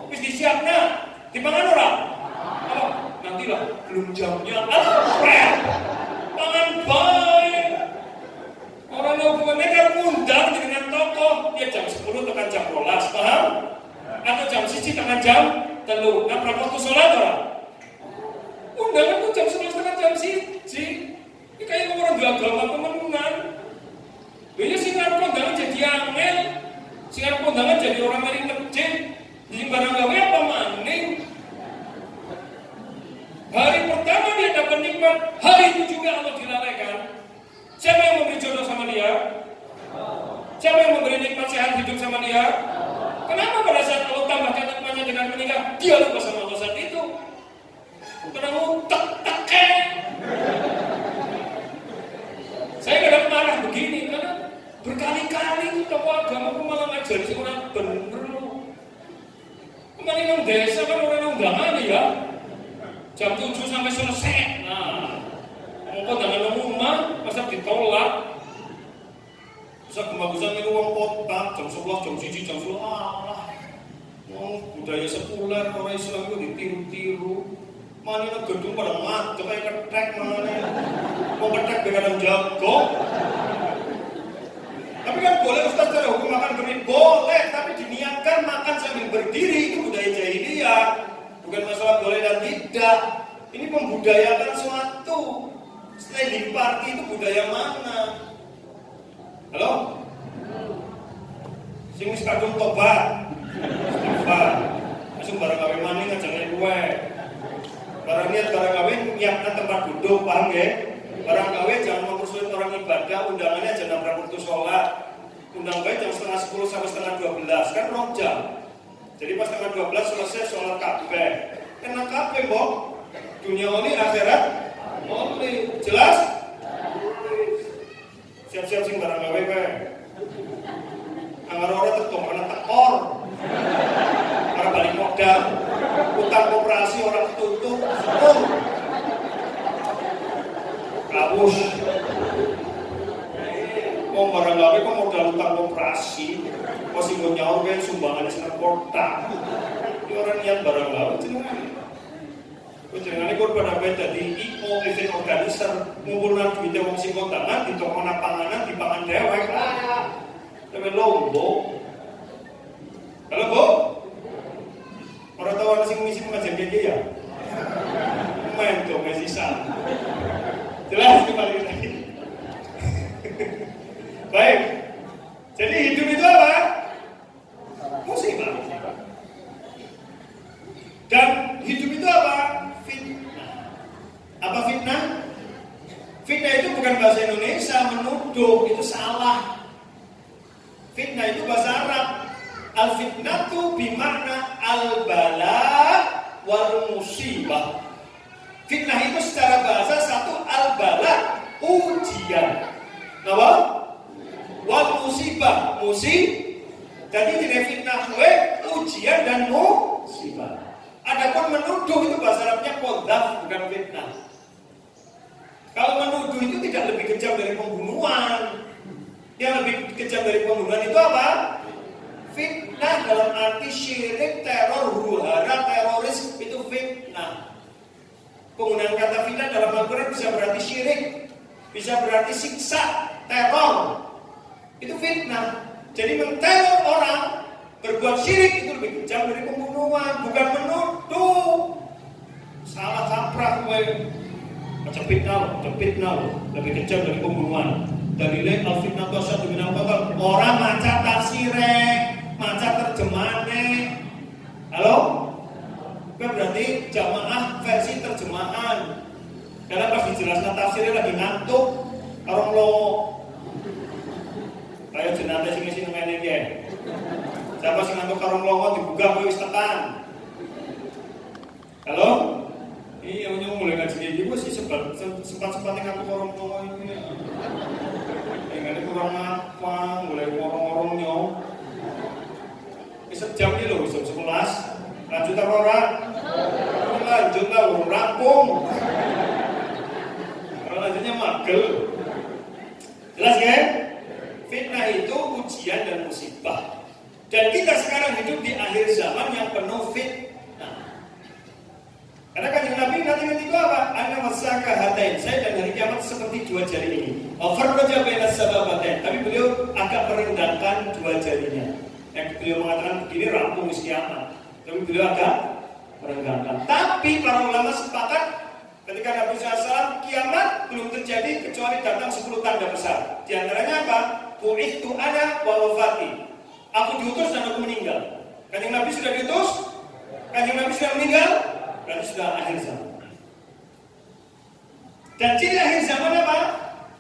wis disiapna. Dipangan ora? Oh, nantilah belum jamnya. Pangan baik. Orang hubungannya kan ngundang dengan toko, ya jam 10 tekan jam 12, paham? Atau jam 1 tekan jam 3. Nah, berapa waktu sholat ora? Undangan tuh jam 11 tekan jam 1. Ini kayak orang agama temenan. Dia sih ngaruh kondangan jadi angel. Sehingga kondangan jadi orang yang masjid, jadi barang gawe apa maning? Hari pertama dia dapat nikmat, hari itu juga Allah dilalaikan. Siapa yang memberi jodoh sama dia? Siapa yang memberi nikmat sehat hidup sama dia? Kenapa pada saat Allah tambahkan nikmatnya dengan menikah, dia lupa sama Allah saat itu? Karena ngutak-takek. 11 jam 1 jam 10 alah. Budaya sekuler orang Islam itu ditiru-tiru. Mana gedung pada macet kayak ketek mana. Mau ketek begadang jago. Tapi kan boleh Ustaz cara hukum makan berdiri? Boleh, tapi diniatkan makan sambil berdiri itu budaya jahiliyah. Bukan masalah boleh dan tidak. Ini membudayakan suatu. Standing party itu budaya mana? Halo? Sing wis kadung tobat. Istighfar. Langsung barang kawin maning ngajak kowe. Barang niat barang kawin nyiapkan tempat duduk, paham ya? Barang kawin jangan mempersulit orang ibadah, undangannya jam 6 waktu sholat. Undang baik jam setengah 10 sampai setengah 12, kan rong jam. Jadi pas setengah 12 selesai sholat kabeh. Enak kabeh, Mbok. Dunia ini akhirat oli. Jelas? Siap-siap sing barang gawe kowe. Anggar ora tetep ana tekor. Ora balik modal. Utang koperasi orang tutup. Kabus. Wong barang gawe kok modal utang koperasi. Kok sing nyaur kan sumbangan seneng kota. Iki ora niat barang gawe jenengan. Jangan ikut pada baik jadi IO, event organizer, ngumpulkan duitnya wong sing kondangan, di toko panganan, di pangan dewek lah. Tapi lombo. Halo, Bu? Orang tahu orang sing misi mengajar dia ya? Main dong, masih sisa. Jelas kembali lagi. Baik. Jadi hidup itu apa? Musibah. Dan hidup itu apa? Apa fitnah? Fitnah itu bukan bahasa Indonesia, menuduh, itu salah. Fitnah itu bahasa Arab. Al-fitnatu bimakna al-bala wal musibah. Fitnah itu secara bahasa satu al-bala, ujian. Kenapa? Wal musibah, jadi tidak fitnah gue, ujian dan musibah. Adapun menuduh itu bahasa Arabnya qadzaf, bukan fitnah. Kalau menuduh itu tidak lebih kejam dari pembunuhan. Yang lebih kejam dari pembunuhan itu apa? Fitnah dalam arti syirik, teror, huru-hara, teroris, itu fitnah. Penggunaan kata fitnah dalam Al-Quran bisa berarti syirik, bisa berarti siksa, teror. Itu fitnah. Jadi menteror orang, berbuat syirik itu lebih kejam dari pembunuhan, bukan menuduh. Salah kaprah gue. Macam fitnah loh, lebih kejam dari pembunuhan. Dalilnya al-fitnah tu asyaddu minal qatl. Orang maca tafsirnya, maca terjemahannya. Halo? Itu berarti jamaah versi terjemahan. Karena pas dijelaskan tafsirnya lagi ngantuk, orang lo. Kayak jenazah sing isi ngene iki. Siapa sing ngantuk karo longo dibuka kowe wis tekan. Halo? Iya, mulai ngaji iki gue sih sempat-sempat ngantuk karo longo ini. Ngene kurang apa, mulai ngorong-ngorong nyo. Wis jam iki lho, jam 11. Lanjut apa ora? Lanjut lah, urung rampung. Lanjutnya magel. Jelas ya? Fitnah itu ujian dan musibah. Dan kita sekarang hidup di akhir zaman yang penuh fitnah. Karena kanjeng Nabi nanti itu apa? Ana masaka hatain. Saya dan hari kiamat seperti dua jari ini. Farraja baina sababatain. Tapi beliau agak merendahkan dua jarinya. Yang beliau mengatakan begini rampung kiamat. Tapi beliau agak merendahkan. Tapi para ulama sepakat ketika Nabi SAW kiamat belum terjadi kecuali datang 10 tanda besar. Di antaranya apa? Bu'ithu ana wa wafati. Aku diutus dan aku meninggal. Kanjeng Nabi sudah diutus, kanjeng Nabi sudah meninggal, berarti sudah akhir zaman. Dan ciri akhir zaman apa?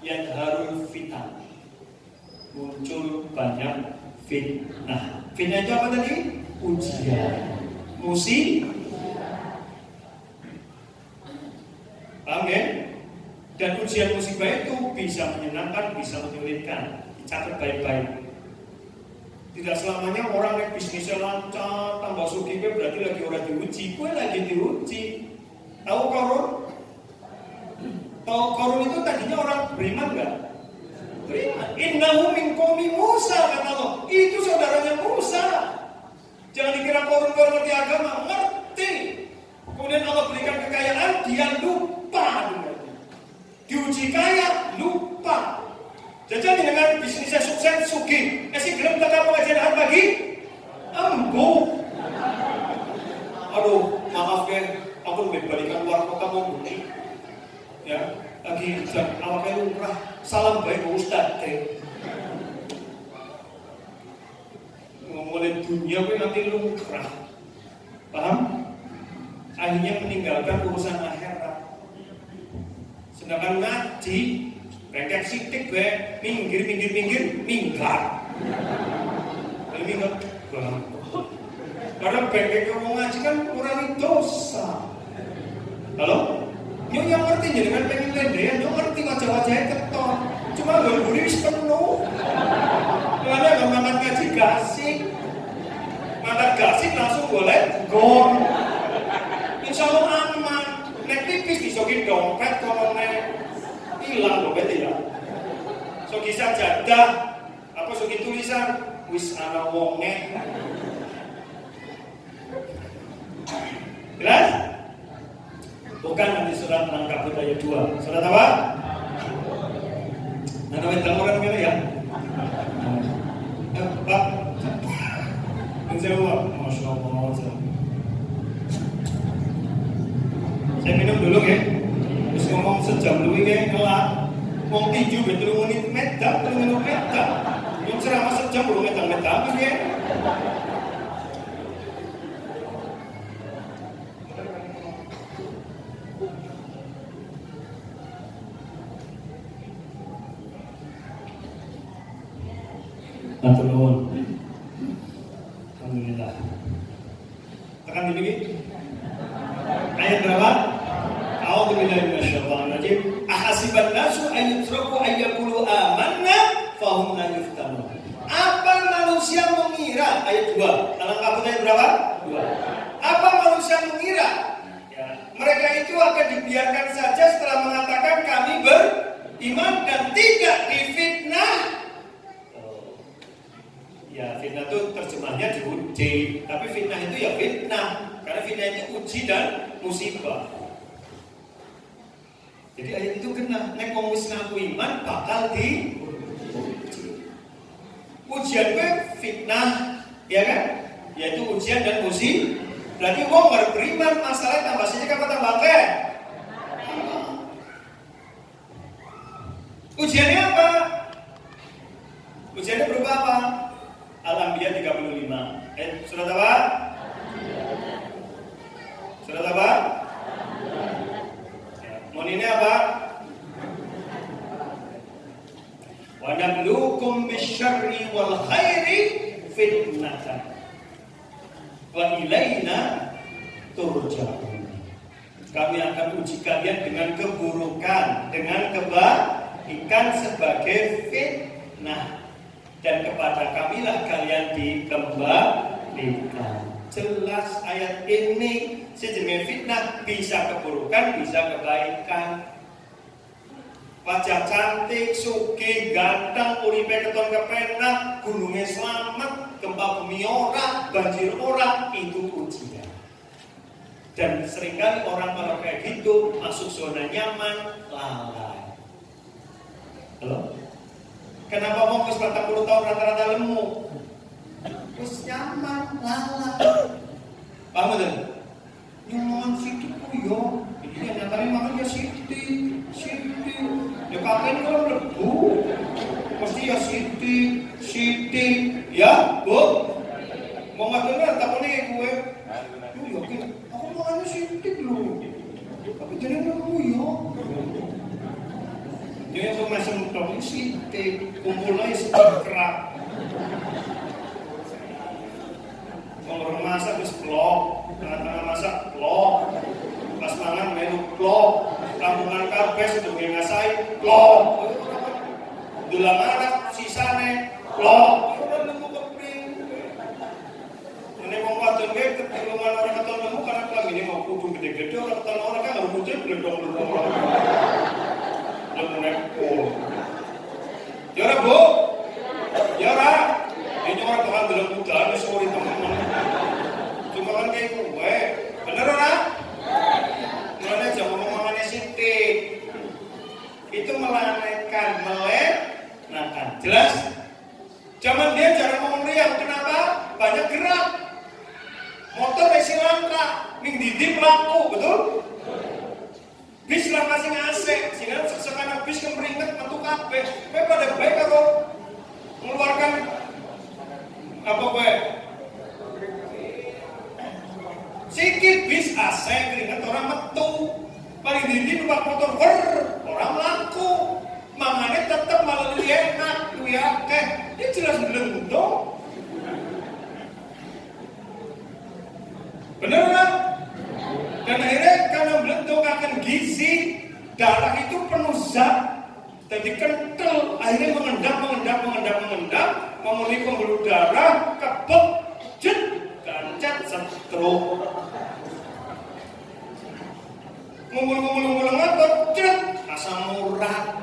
Yadharul fitnah. Muncul banyak fitnah. Fitnah itu apa tadi? Ujian, musibah. Paham ya? Dan ujian musibah itu bisa menyenangkan, bisa menyulitkan. Dicatat baik-baik. Tidak selamanya orang yang bisnisnya lancar, tambah sugih berarti lagi orang diuji. Gue lagi diuji. Tahu Korun? Tahu Korun itu tadinya orang beriman nggak? beriman. Innahu min qaumi Musa, kata Allah. Itu saudaranya Musa. Jangan dikira korun-korun ngerti agama, ngerti. Kemudian Allah berikan kekayaan, dia lupa. Diuji kaya, lupa. Jadi dengan bisnisnya sukses, sugih. Si gelem tak pengajian hari pagi, embu. Aduh, maaf ya, aku lebih balikan luar kota mau bunyi. Ya, lagi awalnya lumrah. Salam baik Ustaz. Ngomongin dunia gue nanti lumrah. Paham? Akhirnya meninggalkan urusan akhirat. Sedangkan ngaji, rengkek sitik gue, minggir, minggat. Lalu minggat, karena bengkek ngomong ngaji kan kurangi dosa. Halo? Nyok yang ngerti jadi kan pengen lendean, nyok ngerti wajah-wajahnya keton. Cuma gak penuh. Karena gak makan ngaji gasik. Makan gasik langsung boleh gong. Insya Allah aman. Nek tipis disokin dompet kalau nek hilang dompet hilang. Soki sajadah, apa soki tulisan wis ana wonge. Jelas? Bukan nanti surat Al-Ankabut ayat 2. Surat apa? Nana wentang orang kira ya. Pak. Menjawab, Masya Allah. Saya minum dulu ya. Terus ngomong sejam dulu ya ngelak. Ngomong tinju betul menit medak, belum medak. Yang ceramah sejam belum medak ya. Matur nuwun. Alhamdulillah. Tekan dikit. Ayat berapa? A'udzu billahi minasyaitonir rajim. Ahasiban nasu an yutraku an yaqulu amanna fahum la yuftanun. Apa manusia mengira? Ayat 2. Al-Ankabut ayat berapa? 2. Apa manusia mengira? Ya, mereka itu akan dibiarkan saja setelah mengatakan kami beriman dan tidak difitnah. Ya, fitnah itu terjemahnya diuji, tapi fitnah itu ya fitnah, karena fitnah itu uji dan musibah. Jadi ayat itu kena, nek wong wis ngaku iman bakal diuji. Ujian gue fitnah, ya kan? Yaitu ujian dan musibah. Berarti wong baru beriman, masalahnya tambah sini apa tambah ke? Ujiannya apa? Ujiannya berupa apa? Al-Anbiya 35. Surat apa? Surat apa? Mohon ini apa? Wa nabluukum bisyarri wal khairi fitnatan. Wa ilaina turja'un. Kami akan uji kalian dengan keburukan, dengan kebaikan sebagai fitnah. Dan kepada kamilah kalian dikembalikan. Jelas ayat ini sejenis fitnah bisa keburukan, bisa kebaikan. Wajah cantik, sugih, ganteng, uripe keton kepenak, gunungnya selamat, gempa bumi ora, banjir ora, itu ujian. Dan seringkali orang kayak gitu masuk zona nyaman, lalai. Halo? Kenapa mau ke 40 tahun rata-rata lemu? Terus nyaman, lala. Paham betul? Nyaman sidik yo. Ini nyatanya makan ya sidik. Ya kakek kan lebu. Pasti ya sidik. Ya, Bu? Mau nggak dengar? Takutnya kayak gue. Lu yakin? Aku makannya sidik loh. Tapi jadi lemu yo. Dia itu masih mentok sidik, kumpulnya kerak. Kalau masak terus blok, tengah-tengah masak blok, pas mangan melu blok, kampungan kabeh sudah ngasai blok. Dalam anak sisane blok. Orang nemu keping. Ini mau wadon ke ketulungan orang keton nemu karena kelam ini mau kudung gede-gede orang keton orang kan harus muncul belum. Yo itu melenakan. Jelas? Zaman dia cara ngomong riang, kenapa? Banyak gerak. Motor isi langka, ning didip laku, betul? Bis lah masih ngasih, sehingga sekarang bis kemeringet metu kabeh. Kowe pada baik kalau mengeluarkan apa kowe? Sikit bis AC keringet orang metu. Paling dindi numpak motor orang laku. Mangane tetep malah lebih enak, lebih akeh. Dia jelas belum dong. Bener kan? Dan akhirnya karena belum akan gizi, darah itu penuh zat, jadi kental, akhirnya mengendap, memenuhi pembuluh darah, kebek, jet, gancet, stroke. Ngumpul ngotot, jet, asam urat.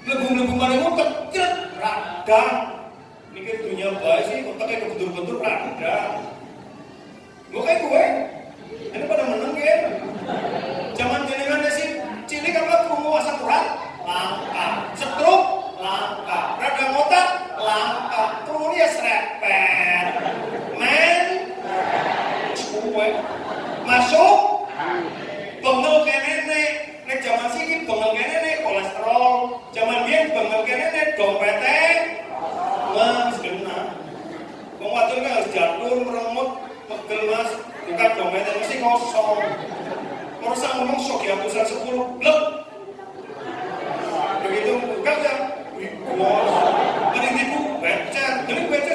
Legung-legung pada ngotot, jet, radang. Mikir dunia baik sih, otaknya kebentur-bentur radang. Gue, ini pada menang ya. Zaman jenengan sih, cilik apa krungu asam urat? Langka. Stroke? Langka. Radang otak? Langka. Krungu ya serepet. Men? Gue. Masuk? Bengel ke nenek. Nek zaman sini bengel ke nenek, kolesterol. Zaman dia bengel ke nenek, dompetnya. Wah, sebenarnya. Wadon kan harus jatuh, meremut. Pegel mas, bukan dompetnya mesti kosong. Kalau saya ngomong sok ya, pusat 10 blek. Begitu buka ya, bos. Paling ibu becet,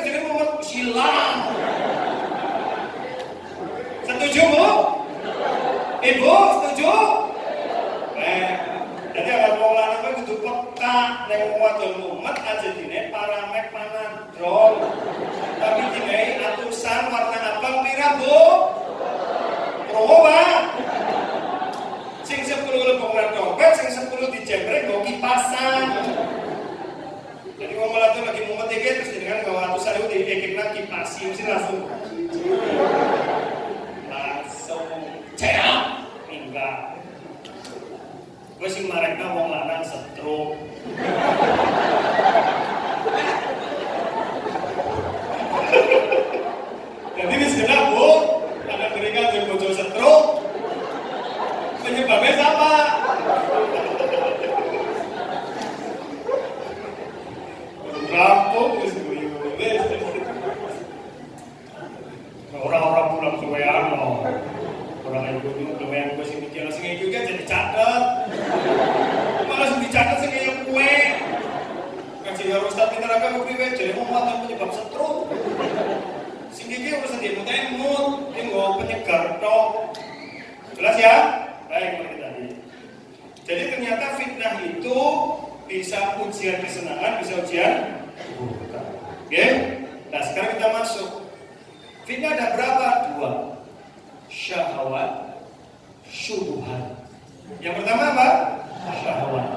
jadi mau silang. Setuju bu? Ibu setuju? Jadi ada pengelolaan apa itu peka, yang wadon umat aja dine paramek panadrol. Tapi dine atusan warna abang pira bu? Promo pak? Sing 10 lebongan dompet, sing 10 dijembrek go kipasan. Jadi kalau malah tuh lagi mumet dikit terus dengan bawa atusan itu diekipna kipasi mesti langsung ceak enggak. Gue sing marekna wong lanang stroke. Jadi di sini bu, ada berikan di bojo stroke. Penyebabnya siapa? Rampung, orang-orang pulang kewean loh. Orang yang gue kewean gue sih mikir langsung itu kan jadi catat. Malah dicatat sih kayak kue. Kasih harus tapi neraka gue priwe jadi mau penyebab stroke. Gigi urusan dia mutain mood, dia nggak penyegar tok. Jelas ya? Baik seperti tadi. Jadi ternyata fitnah itu bisa ujian kesenangan, bisa ujian keburukan. Oke? Nah sekarang kita masuk. Fitnah ada berapa? 2. Syahwat, syubhat. Yang pertama apa? Syahwat.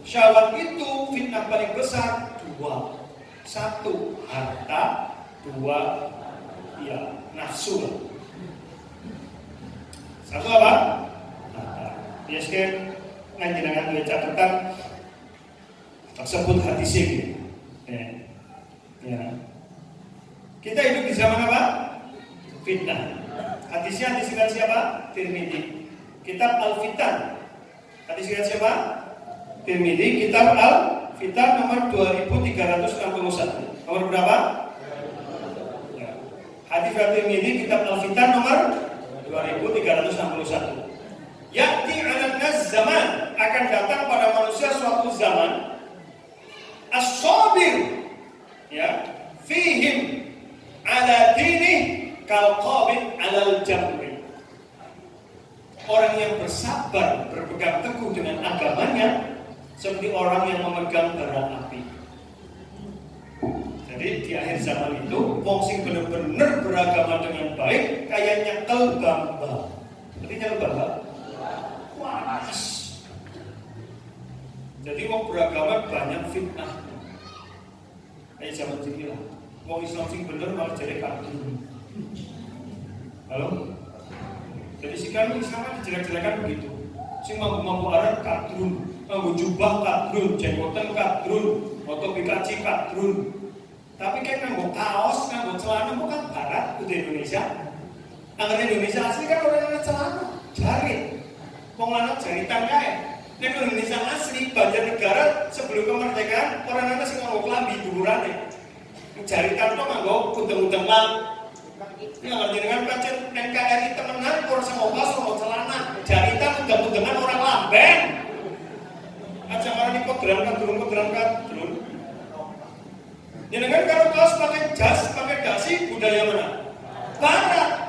Syahwat itu fitnah paling besar 2. 1. Harta. 2. Ya, nafsu. 1 apa? Ya sekian dengan dua catatan tersebut hadis ini. Ya. Kita hidup di zaman apa? Fitnah. Hadisnya hadis dengan siapa? Tirmidzi. Kitab Al-Fitan. Hadis dengan siapa? Tirmidzi. Kitab Al-Fitan nomor 2361. Nomor berapa? Hadis Tirmidzi kitab Al-Fitan nomor 2361. Ya'ti 'alan nas zaman, akan datang pada manusia suatu zaman as-sabir ya fihim ala dinih kal qabid 'alal jamri. Orang yang bersabar berpegang teguh dengan agamanya seperti orang yang memegang bara api. Jadi di akhir zaman itu, wong sing bener-bener beragama dengan baik, kayak nyekel bamba. Berarti nyekel bamba? Panas. Jadi wong beragama banyak fitnah. Kayak zaman sini lah. Wong Islam sing bener malah jadi kadrun. Halo? Jadi sekarang Islam kan dijelek-jelekan begitu. Sing mampu-mampu arah kadrun, nganggo jubah kadrun, jenggoten kadrun, foto pikaci kadrun. Tapi kan nganggo kaos, nganggo celana bukan barat udah Indonesia. Angger Indonesia asli kan orang celana, jarit. Wong lanang jaritan kae. Nek Indonesia asli Banjarnegara sebelum kemerdekaan orang sing nganggo klambi dhuwurane. Jaritan to nganggo kudung-kudung lang. Ya ngerti dengan pancen NKRI temenan ora sama kaos sama celana. Jaritan kudung-kudungan orang lambeng. Aja marani kodran kadrun. Jenengan kalau kaos pakai jas, pakai dasi budaya mana? Barat.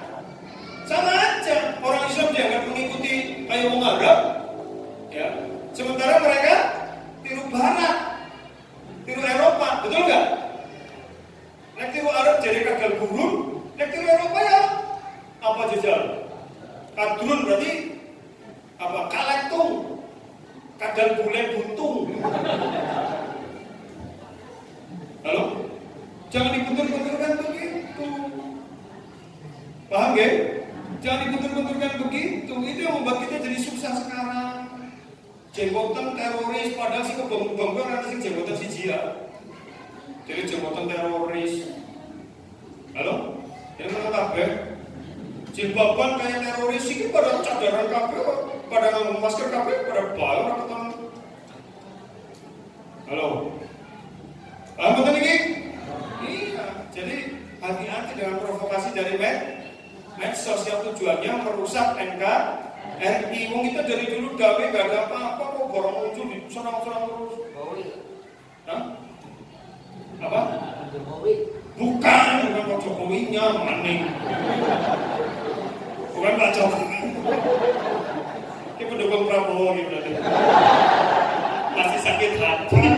Sama aja. Orang Islam jangan mengikuti kayak orang Arab. Ya. Sementara mereka tiru Barat, tiru Eropa, betul nggak? Nek tiru Arab jadi kadal burung, nek tiru Eropa ya apa jajal? Kadrun berarti apa? Kalektung, kadal bule buntung. Halo? Jangan dibentur-benturkan begitu. Paham gak? Jangan dibentur-benturkan begitu. Itu yang membuat kita jadi susah sekarang. Jenggotan teroris, padahal sih kebangga-bangga karena sih jenggotan si jia. Jadi jenggotan teroris. Halo? Ini mana kabeh? Jilbaban kayak teroris ini pada cadaran kabeh, pada ngomong masker kabeh, pada bayar apa teman? Halo? Paham betul ini? Iya. Jadi hati-hati dengan provokasi dari medsos yang tujuannya merusak NKRI. Wong kita dari dulu damai gak ada apa-apa kok borong muncul di serang-serang terus. Hah? Apa? Bukan Pak Jokowinya, maning. Bukan Pak Jokowi. Ini pendukung Prabowo gitu tadi. Masih sakit hati.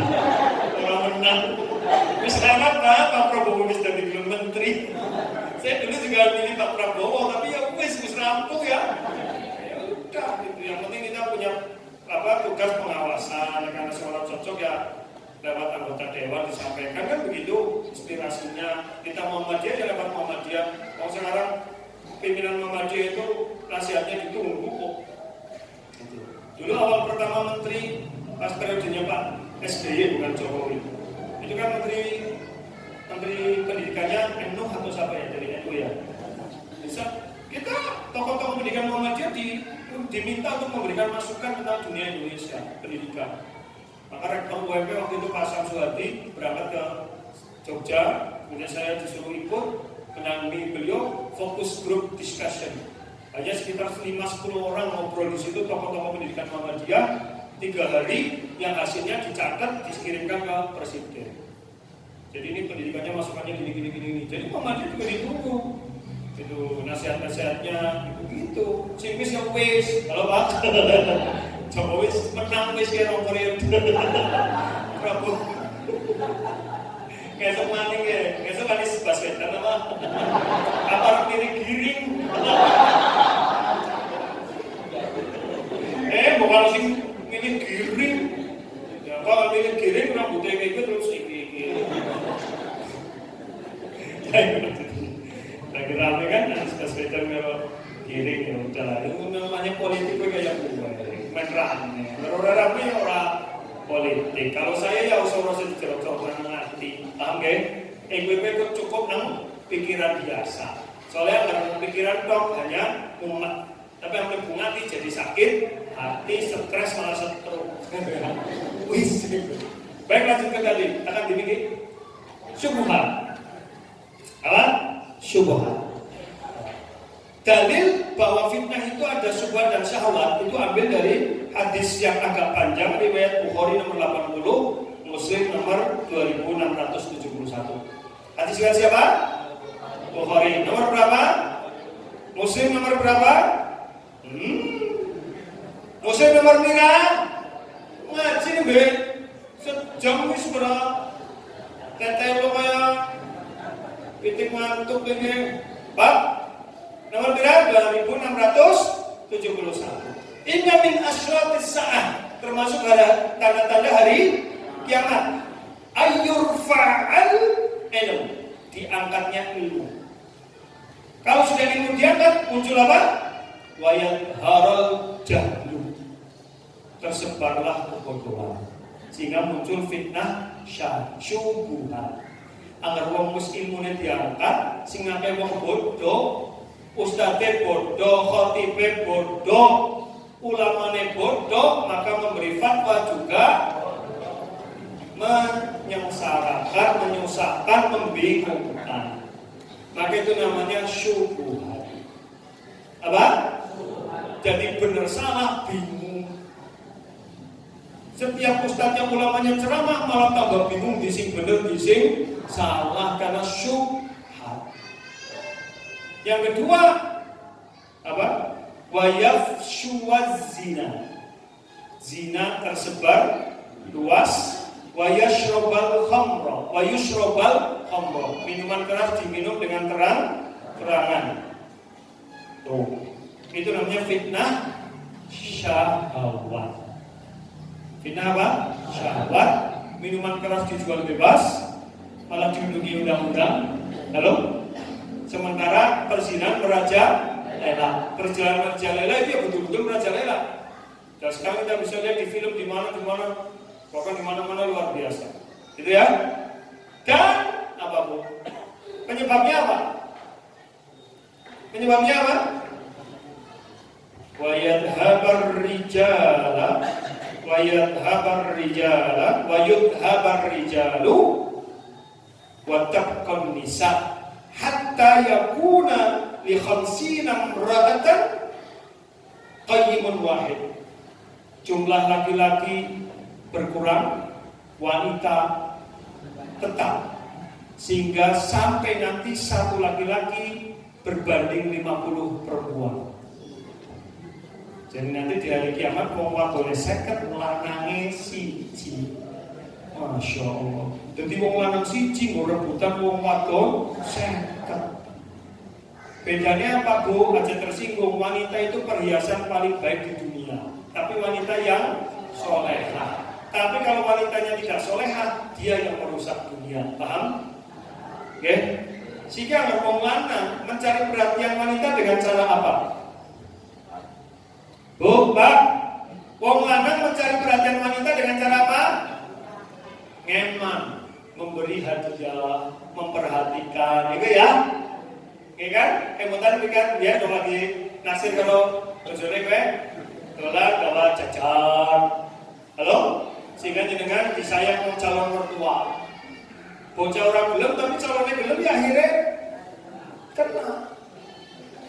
Orang menang. Wis rapat Pak Prabowo wis dadi menteri. Saya dulu juga milih Pak Prabowo, tapi ya wis rampung ya. Ya udah gitu. Yang penting kita punya tugas pengawasan, karena seorang cocok ya lewat anggota dewan disampaikan kan begitu inspirasinya. Kita Muhammadiyah ya lewat Muhammadiyah. Kalau sekarang pimpinan Muhammadiyah itu nasihatnya ditunggu kok. Dulu awal pertama menteri pas periodenya Pak SBY bukan Jokowi. Itu kan menteri pendidikannya NU atau siapa ya dari NU ya. Bisa kita tokoh-tokoh pendidikan Muhammadiyah diminta untuk memberikan masukan tentang dunia Indonesia pendidikan. Maka rektor UMP waktu itu Pak Samsuhadi berangkat ke Jogja, kemudian saya disuruh ikut menemani beliau fokus group discussion. Hanya sekitar 5-10 orang ngobrol di situ tokoh-tokoh pendidikan Muhammadiyah 3 hari yang hasilnya dicatat dikirimkan ke presiden. Jadi ini pendidikannya masukannya gini. Jadi Muhammadiyah juga ditunggu. Itu nasihat-nasihatnya begitu. Simis yang wis, kalau Pak Jokowi menang wis ya rong periode. Prabowo. Besok maning ya, besok Anies Baswedan apa? Apa giring? Bukan sing milih giring. Ya kalau milih giring rambutnya kayak gitu terus iki. Lagi rame kan Anies Baswedan kalau giring ya udah lah. Itu namanya politik kayak gue. Main rame. Orang rame orang politik. Kalau saya ya usah-usah dicerok-cerok nang hati. Paham gak? EWP itu cukup nang pikiran biasa. Soalnya kalau pikiran dok hanya umat. Tapi yang hati jadi sakit, hati stres malah stroke. Wis. Baik lanjut ke tadi. Akan dibikin syubhat. Apa? Syubhat. Dalil bahwa fitnah itu ada syubhat dan syahwat itu ambil dari hadis yang agak panjang riwayat Bukhari nomor 80, Muslim nomor 2671. Hadis riwayat siapa? Bukhari. Nomor berapa? Muslim nomor berapa? Muslim nomor pira? Ngaji nih be. Sejam wis ora. Teteh lo kaya pitik ngantuk ini. Pak? Nomor pira? 2671. Inna min asyratis sa'ah, termasuk tanda-tanda hari kiamat. Ayyurfa'al ilm, diangkatnya ilmu. Kalau sudah ilmu diangkat, muncul apa? Wayat haral jahlu. tersebarlah kebodohan sehingga muncul fitnah syubhat. Agar wong wis ilmune diangkat, sing akeh wong bodoh, ustadze bodoh, khatibe bodoh, ulamane bodoh, maka memberi fatwa juga menyengsarakan, menyusahkan, membingungkan. Maka itu namanya syubhat. Apa? Jadi benar salah bingung. Setiap ustadznya ulamanya ceramah malah tambah bingung di sing bener di sing salah karena syubhat. Yang kedua apa? Wayafshuwaz zina. Zina tersebar luas. Wayashrobal khamra. Wayushrobal khamra. Minuman keras diminum dengan terang-terangan. Tuh. Itu namanya fitnah syahwat. Fitnah apa? Syahwat. Minuman keras dijual bebas, malah dilindungi undang-undang. Halo? Sementara perzinahan merajalela. Perjalanan merajalela itu ya betul-betul merajalela. Dan sekarang kita bisa lihat di film di mana, bahkan di mana-mana luar biasa. Gitu ya? Dan apa Bu? Penyebabnya apa? Penyebabnya apa? Wa yadhabar rijala wa yudhabar rijalu wa tabqan nisa hatta yakuna li khamsina imra'atan qayyimun wahid. Jumlah laki-laki berkurang, wanita tetap, sehingga sampai nanti satu laki-laki berbanding 50 perempuan. Jadi nanti di hari kiamat wong wadone 50 lanange siji. Masya Allah. Jadi wong lanang siji mau rebutan wong wadon 50. Bedanya apa Bu? Aja tersinggung, wanita itu perhiasan paling baik di dunia. Tapi wanita yang solehah. Tapi kalau wanitanya tidak solehah, dia yang merusak dunia. Paham? Oke? Sehingga wong lanang mencari perhatian wanita dengan cara apa? Bu, Pak, wong lanang mencari perhatian wanita dengan cara apa? Ngeman, memberi hadiah, memperhatikan, gitu ya? Oke kan? Kemudian kan dia dong lagi naksir kalau bojone kowe dolan gawa jajan. Halo? Sehingga jenengan disayang wong calon mertua. Bocah orang gelem tapi calonnya gelem ya akhirnya kena.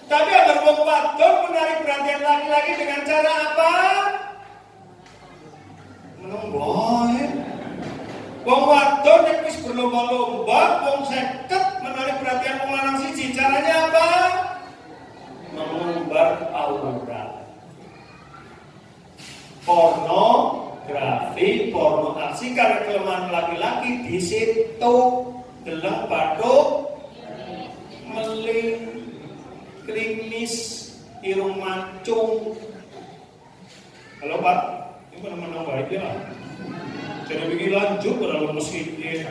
Tapi agar wong wadon menarik perhatian laki-laki dengan cara apa? Menunggu. Wong wadon yang wis berlomba-lomba, wong 50 menarik perhatian wong lanang siji. Caranya apa? Mengumbar aurat. Pornografi, porno aksi karena kelemahan laki-laki di situ. Deleng bathuk meling klinis irung mancung. Halo Pak, ini mana-mana baik ya. Jadi begini lanjut kalau mesin ini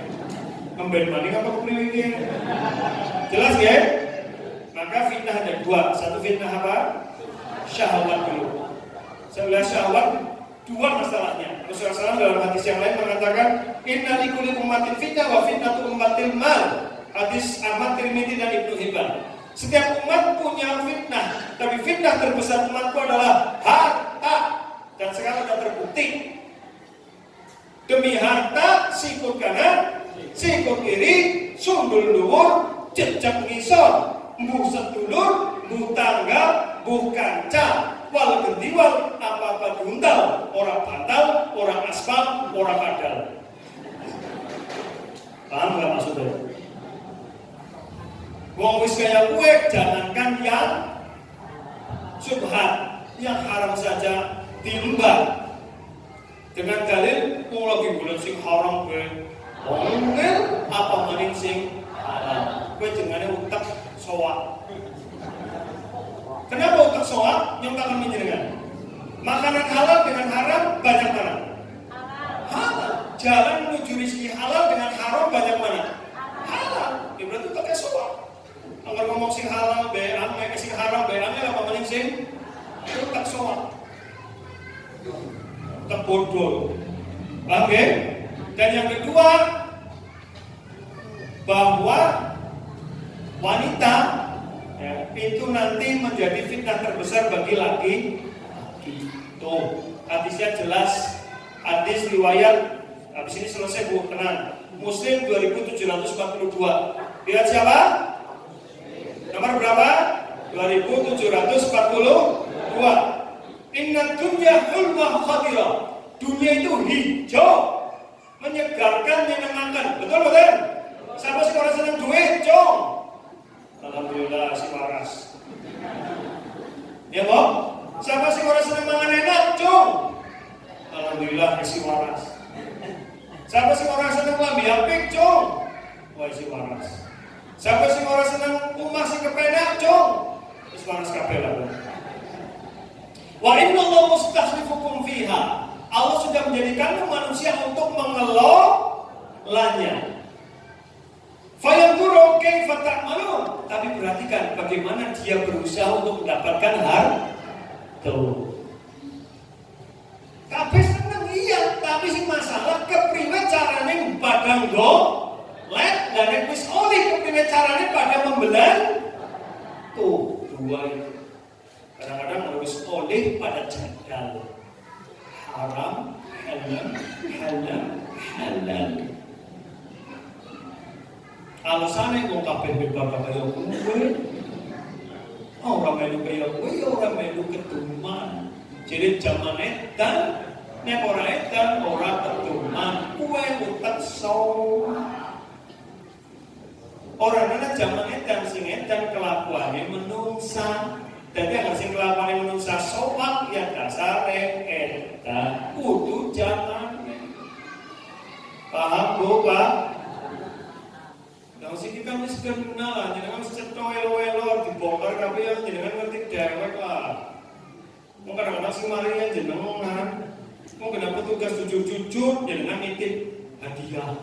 ngambil maning apa kepilihnya. Jelas ya? Maka fitnah ada dua. Satu fitnah apa? Syahwat dulu. Sebelah syahwat dua masalahnya. Rasulullah SAW dalam hadis yang lain mengatakan, Inna likulli ummatin fitnah wa fitnatu ummatil mal. Hadis Ahmad, Tirmidzi dan Ibnu Hibban. Setiap umat punya fitnah, tapi fitnah terbesar umatku adalah harta. Dan sekarang sudah terbukti. Demi harta, sikut kanan, sikut kiri, sundul luhur, jejak ngisor, mbuh sedulur, mbuh tangga, mbuh kanca, wal gendiwal, apa-apa diuntal, orang bantal, orang aspal, orang kadal. Paham gak maksudnya? Wong wis kaya kue, jangankan yang subhat, yang haram saja diembat dengan dalil wong lagi bulan sing haram kue, ngel apa maning sing halal. Kue jengane utek soak. Kenapa utek soak? Nyontakan menjenengan. Makanan halal dengan haram banyak mana? Halal. Jalan menuju rezeki halal dengan haram banyak mana? Halal. Ya berarti uteknya soak. Anggar ngomong sing halal be ame sing haram be ame apa maning sing utek soak. bodol. Paham ya? Dan yang kedua, bahwa wanita ya, itu nanti menjadi fitnah terbesar bagi laki. Tuh, hadisnya jelas. Hadis riwayat, habis ini selesai Bu, tenang. Muslim 2742. Lihat siapa? Nomor berapa? 2742. Inna dunya hulma khadirah. Dunia itu hijau, menyegarkan, menyenangkan. Betul betul? Siapa sih orang senang duit? Cong. Alhamdulillah si waras. Ya Bob? Siapa sih orang senang makan enak? Cong. Alhamdulillah si waras. Siapa sih orang senang lambi apik? Cong. Wah si waras. Siapa sih orang senang rumah si kepenak? Cong. Si waras kabeh lah. Wa inna Allah mustakhlifukum fiha. Allah sudah menjadikan manusia untuk mengelolanya. Fayanzuru kaifa ta'malun. Tapi perhatikan bagaimana dia berusaha untuk mendapatkan harta. Kabeh seneng iya, tapi sing masalah kepriwe carane padang golek dan wis oleh kepriwe carane pada membelan. Tuh, dua itu. Kadang-kadang harus oleh pada jadal. Haram, halal, halal, halal. Alasannya kok kabeh bebas kaya kowe. Ora melu kaya kowe, ora melu ketuman. Jadi zaman edan, nek ora edan, ora ketuman. Kowe utek orang ana zaman edan sing edan kelakuane menungsa. Dadi agar sing kelakuane menungsa sowan ya dasare edan kudu jamane. Paham Bu, Pak? Nah, sing kita wis kenal, jenengan cetho elo-elo dibongkar kabeh ya jenengan ngerti dewek lah. Mau kadang-kadang sing mari jenengan, mau kena petugas jujur-jujur jenengan nitip hadiah.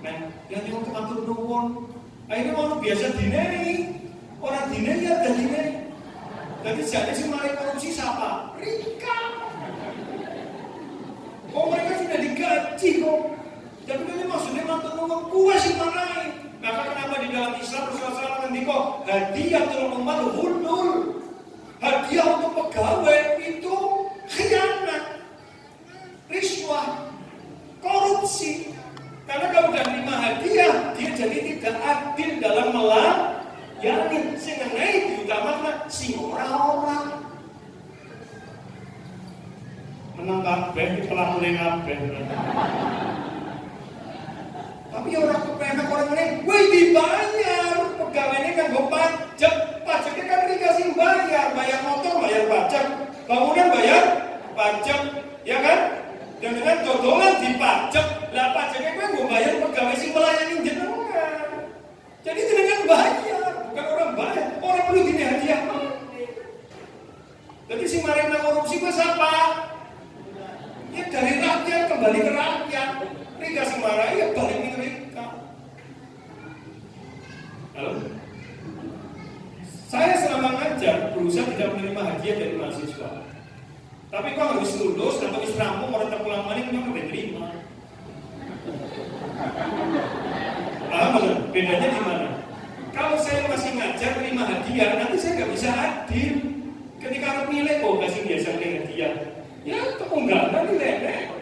Nah, yang jenengan kemantur nuwun. Akhirnya mau biasa dinei, orang dinei ya ada dinei. Jadi jadi sing mari korupsi siapa? Rika. Oh mereka sudah digaji kok. Tapi ini maksudnya mantu nuwun kuwe sing marahi. Maka kenapa di dalam Islam Rasulullah nanti kok hadiah terummal hulul. Hadiah untuk pegawai itu khianat, riswah, korupsi. Karena kalau udah terima hadiah, dia jadi tidak adil dalam melayani. Sehingga diutamakan si orang-orang. Menang kabeh di pelaku kabeh. Tapi orang kepenak orang ini, wih dibayar. Pegawainya kan gue pajak. Pajaknya kan dikasih bayar motor bayar pajak, bangunan bayar pajak, ya kan? Dan dengan dodolan dipajak, lah pajaknya gue bayar pegawai sing melayani jenengan. Jadi jenengan bayar, bukan orang bayar. Orang perlu gini hadiah. Jadi si marina korupsi gue siapa? Ya dari rakyat kembali ke rakyat. Rika si marah ya balik ke Rika. Halo? Saya selama ngajar berusaha tidak menerima hadiah dari mahasiswa. Tapi kok harus lulus atau habis rampung orang tak pulang balik memang tidak terima. Paham betul? Bedanya di mana? Kalau saya masih ngajar terima hadiah, nanti saya nggak bisa adil. Ketika aku milih, oh kasih biasa hadiah. Ya tunggalan nilai.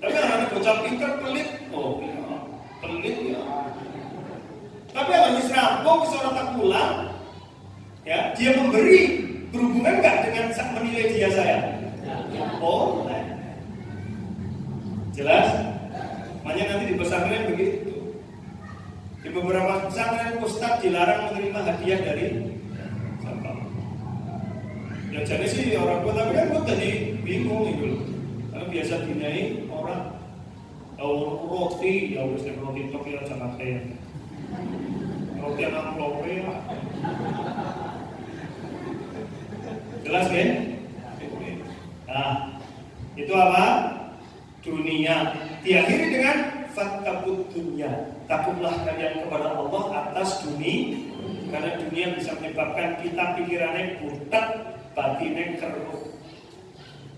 Tapi anak-anak bocah pintar pelit, oh ya, pelit ya. Tapi habis rampung seorang tak pulang, ya dia memberi berhubungan nggak dengan menilai dia saya? Oh, jelas. Makanya nanti di pesantren begitu. Di beberapa pesantren ustaz dilarang menerima hadiah dari siapa? Ya jadi sih orang tua, tapi kan gue tadi bingung gitu loh. Karena biasa dinai orang tahu roti, ya udah roti tok ya jangan kayak. Roti anak lope ya. Jelas kan? Nah, itu apa? Dunia. Diakhiri dengan fattaqud dunya. Takutlah kalian kepada Allah atas dunia. Karena dunia bisa menyebabkan kita pikirannya butak, batinnya keruh.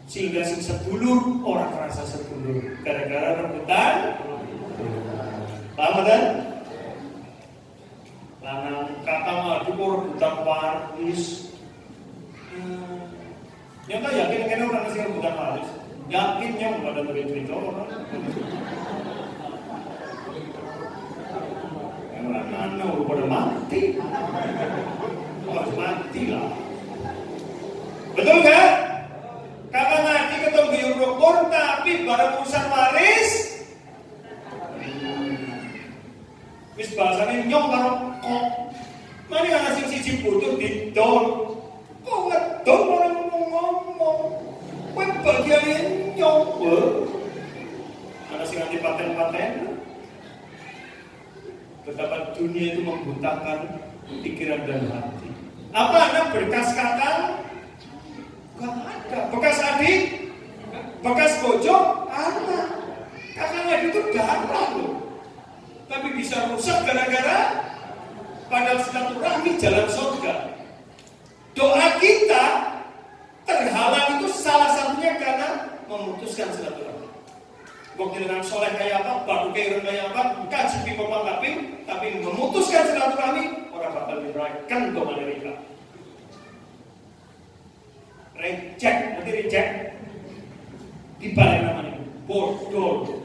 Sehingga sing sedulur orang merasa sedulur gara-gara rebutan. Paham kan? Lanang kakak ngadu kok rebutan waris. Nyata yakin kan orang sing rebutan waris? Yakinnya enggak ada duit-duit orang. Orang-orang udah pada mati. Harus mati lah. Betul kan? Kakak ngaji ketemu guyur rukun tapi barang urusan waris wis bahasanya nyong karo kok. Mane ana sing siji butuh didol. Kok ngedol orang ngomong. Kowe bagiane nyong. Ana sing anti paten-paten. Betapa dunia itu membutakan pikiran dan hati. Apa anak berkas kakak? Gak ada. Bekas adik? Bekas bojo? Ada. Kakak adik itu darah loh. Tapi bisa rusak gara-gara padahal silaturahmi jalan surga. Doa kita terhalang itu salah satunya karena memutuskan silaturahmi. Bukti dengan soleh kayak apa, baru kayak kayak apa, kaji pipa tapi memutuskan silaturahmi orang bakal diberikan ke Amerika. Reject, nanti reject dibalik namanya bodoh,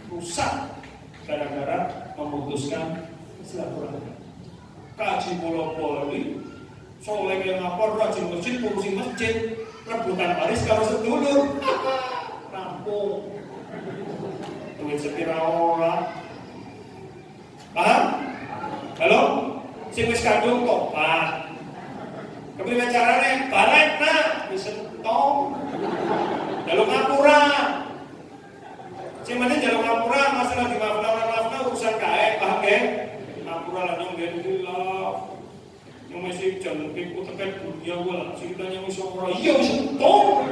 rusak gara-gara memutuskan silaturahmi. Kaji bola-boli, soleh kayak apa, rajin masjid, ngurusin masjid, rebutan waris kalau sedulur, rampung. Duit sepira ora. Paham? Halo? Sing wis kadung tobat. Kepriye carane? Balik nak, wis entong. Jaluk ngapura. Sing penting jaluk ngapura, masalah dimaafkan urusan kae, paham ge? Ngapura lan nang gelap. Yang masih jalan piku tekan dunia gua, sing tanya wis ora. Iya wis entong.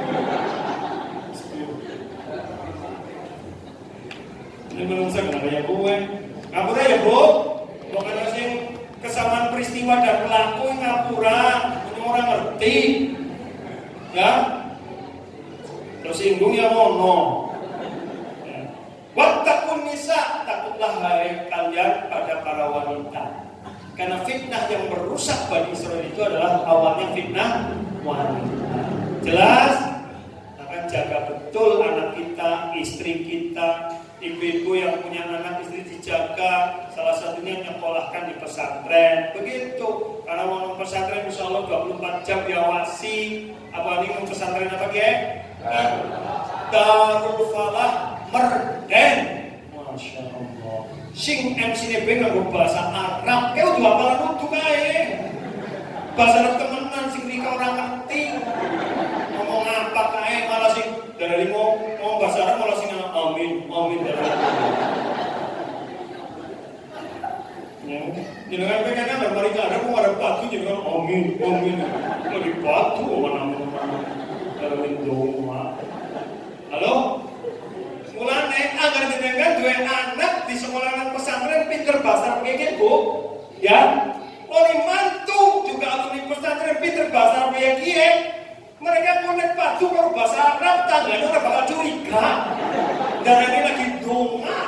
Ini menungsa kenapa ya bu? Ngapura ya bu? Bukan sing kesamaan peristiwa dan pelaku ngapura, orang ngerti, ya? Terus singgung ya mono. Wattaqun nisa, takutlah hai kalian pada para wanita. Karena fitnah yang merusak Bani Israil itu adalah awalnya fitnah wanita. Jelas? Akan jaga betul anak kita, istri kita. Ibu-ibu yang punya anak istri dijaga, salah satunya nyekolahkan di pesantren. Begitu, karena mau pesantren insya Allah 24 jam diawasi. Apa ini pesantren apa ya? Darul Falah Merden. Masya Allah. Sing MC-ne nganggo bahasa Arab, udah apalan nutu kae. Bahasa Arab temenan sing rika orang ngerti. Ngomong apa kae malah sing dari ngomong bahasa Arab malah sing amin. Jenengan pengen kan mari ada kok ada batu jenengan amin. Mau di batu mana-mana. Kalau doa. Halo? Mulane agar jenengan duwe anak di sekolahan pesantren pinter bahasa Arab kayak Bu. Ya. Oleh mantu juga alumni pesantren pinter bahasa Arab kayak kiye. Mereka punya batu kalau bahasa Arab tangannya udah bakal curiga. Darahnya lagi donga,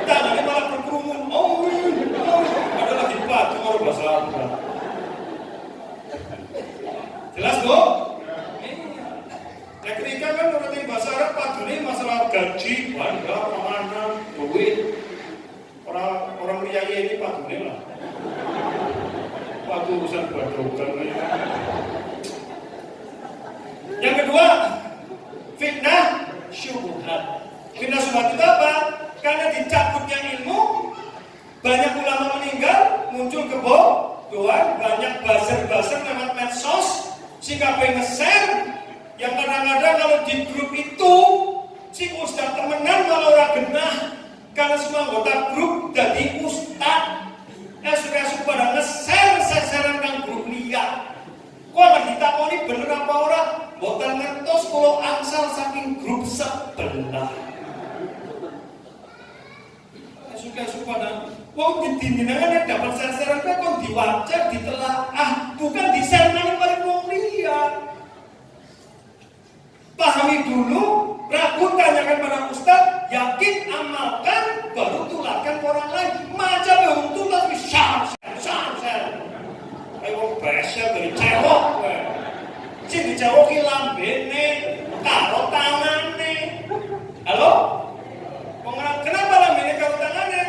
tangannya malah berkerumun. Ada lagi batu kalau bahasa Arab. Jelas Bu? Nah ketika kan ngerti bahasa Arab batu ini masalah gaji, warga, mana, duit. Orang riaya ini batu ini lah. Batu urusan badokan. Yang kedua, fitnah syubhat. Fitnah syubhat itu apa? Karena dicabutnya ilmu, banyak ulama meninggal, muncul kebodohan, banyak buzzer-buzzer lewat medsos, si kabeh nge-share, yang kadang-kadang kalau di grup itu, si ustaz temenan malah ora genah, karena semua anggota grup jadi ustaz. Suka-suka pada nge-share sasaran kang grup liya. Kok lagi ditakoni bener apa ora? Boten ngertos kula angsal saking grup sebelah. Suka-suka dan wong didinjenengan dapat sasaran kok diwajar ditelaah, bukan di share nang paling wong liya. Paham pahami dulu, ragu tanyakan pada ustaz, yakin amalkan, baru tularkan ke orang lain. Macam yang tular besar. Ayo besar dari cewek. Sing dicewoki lambene, karo tangane. Halo? Kenapa lambene karo tangane?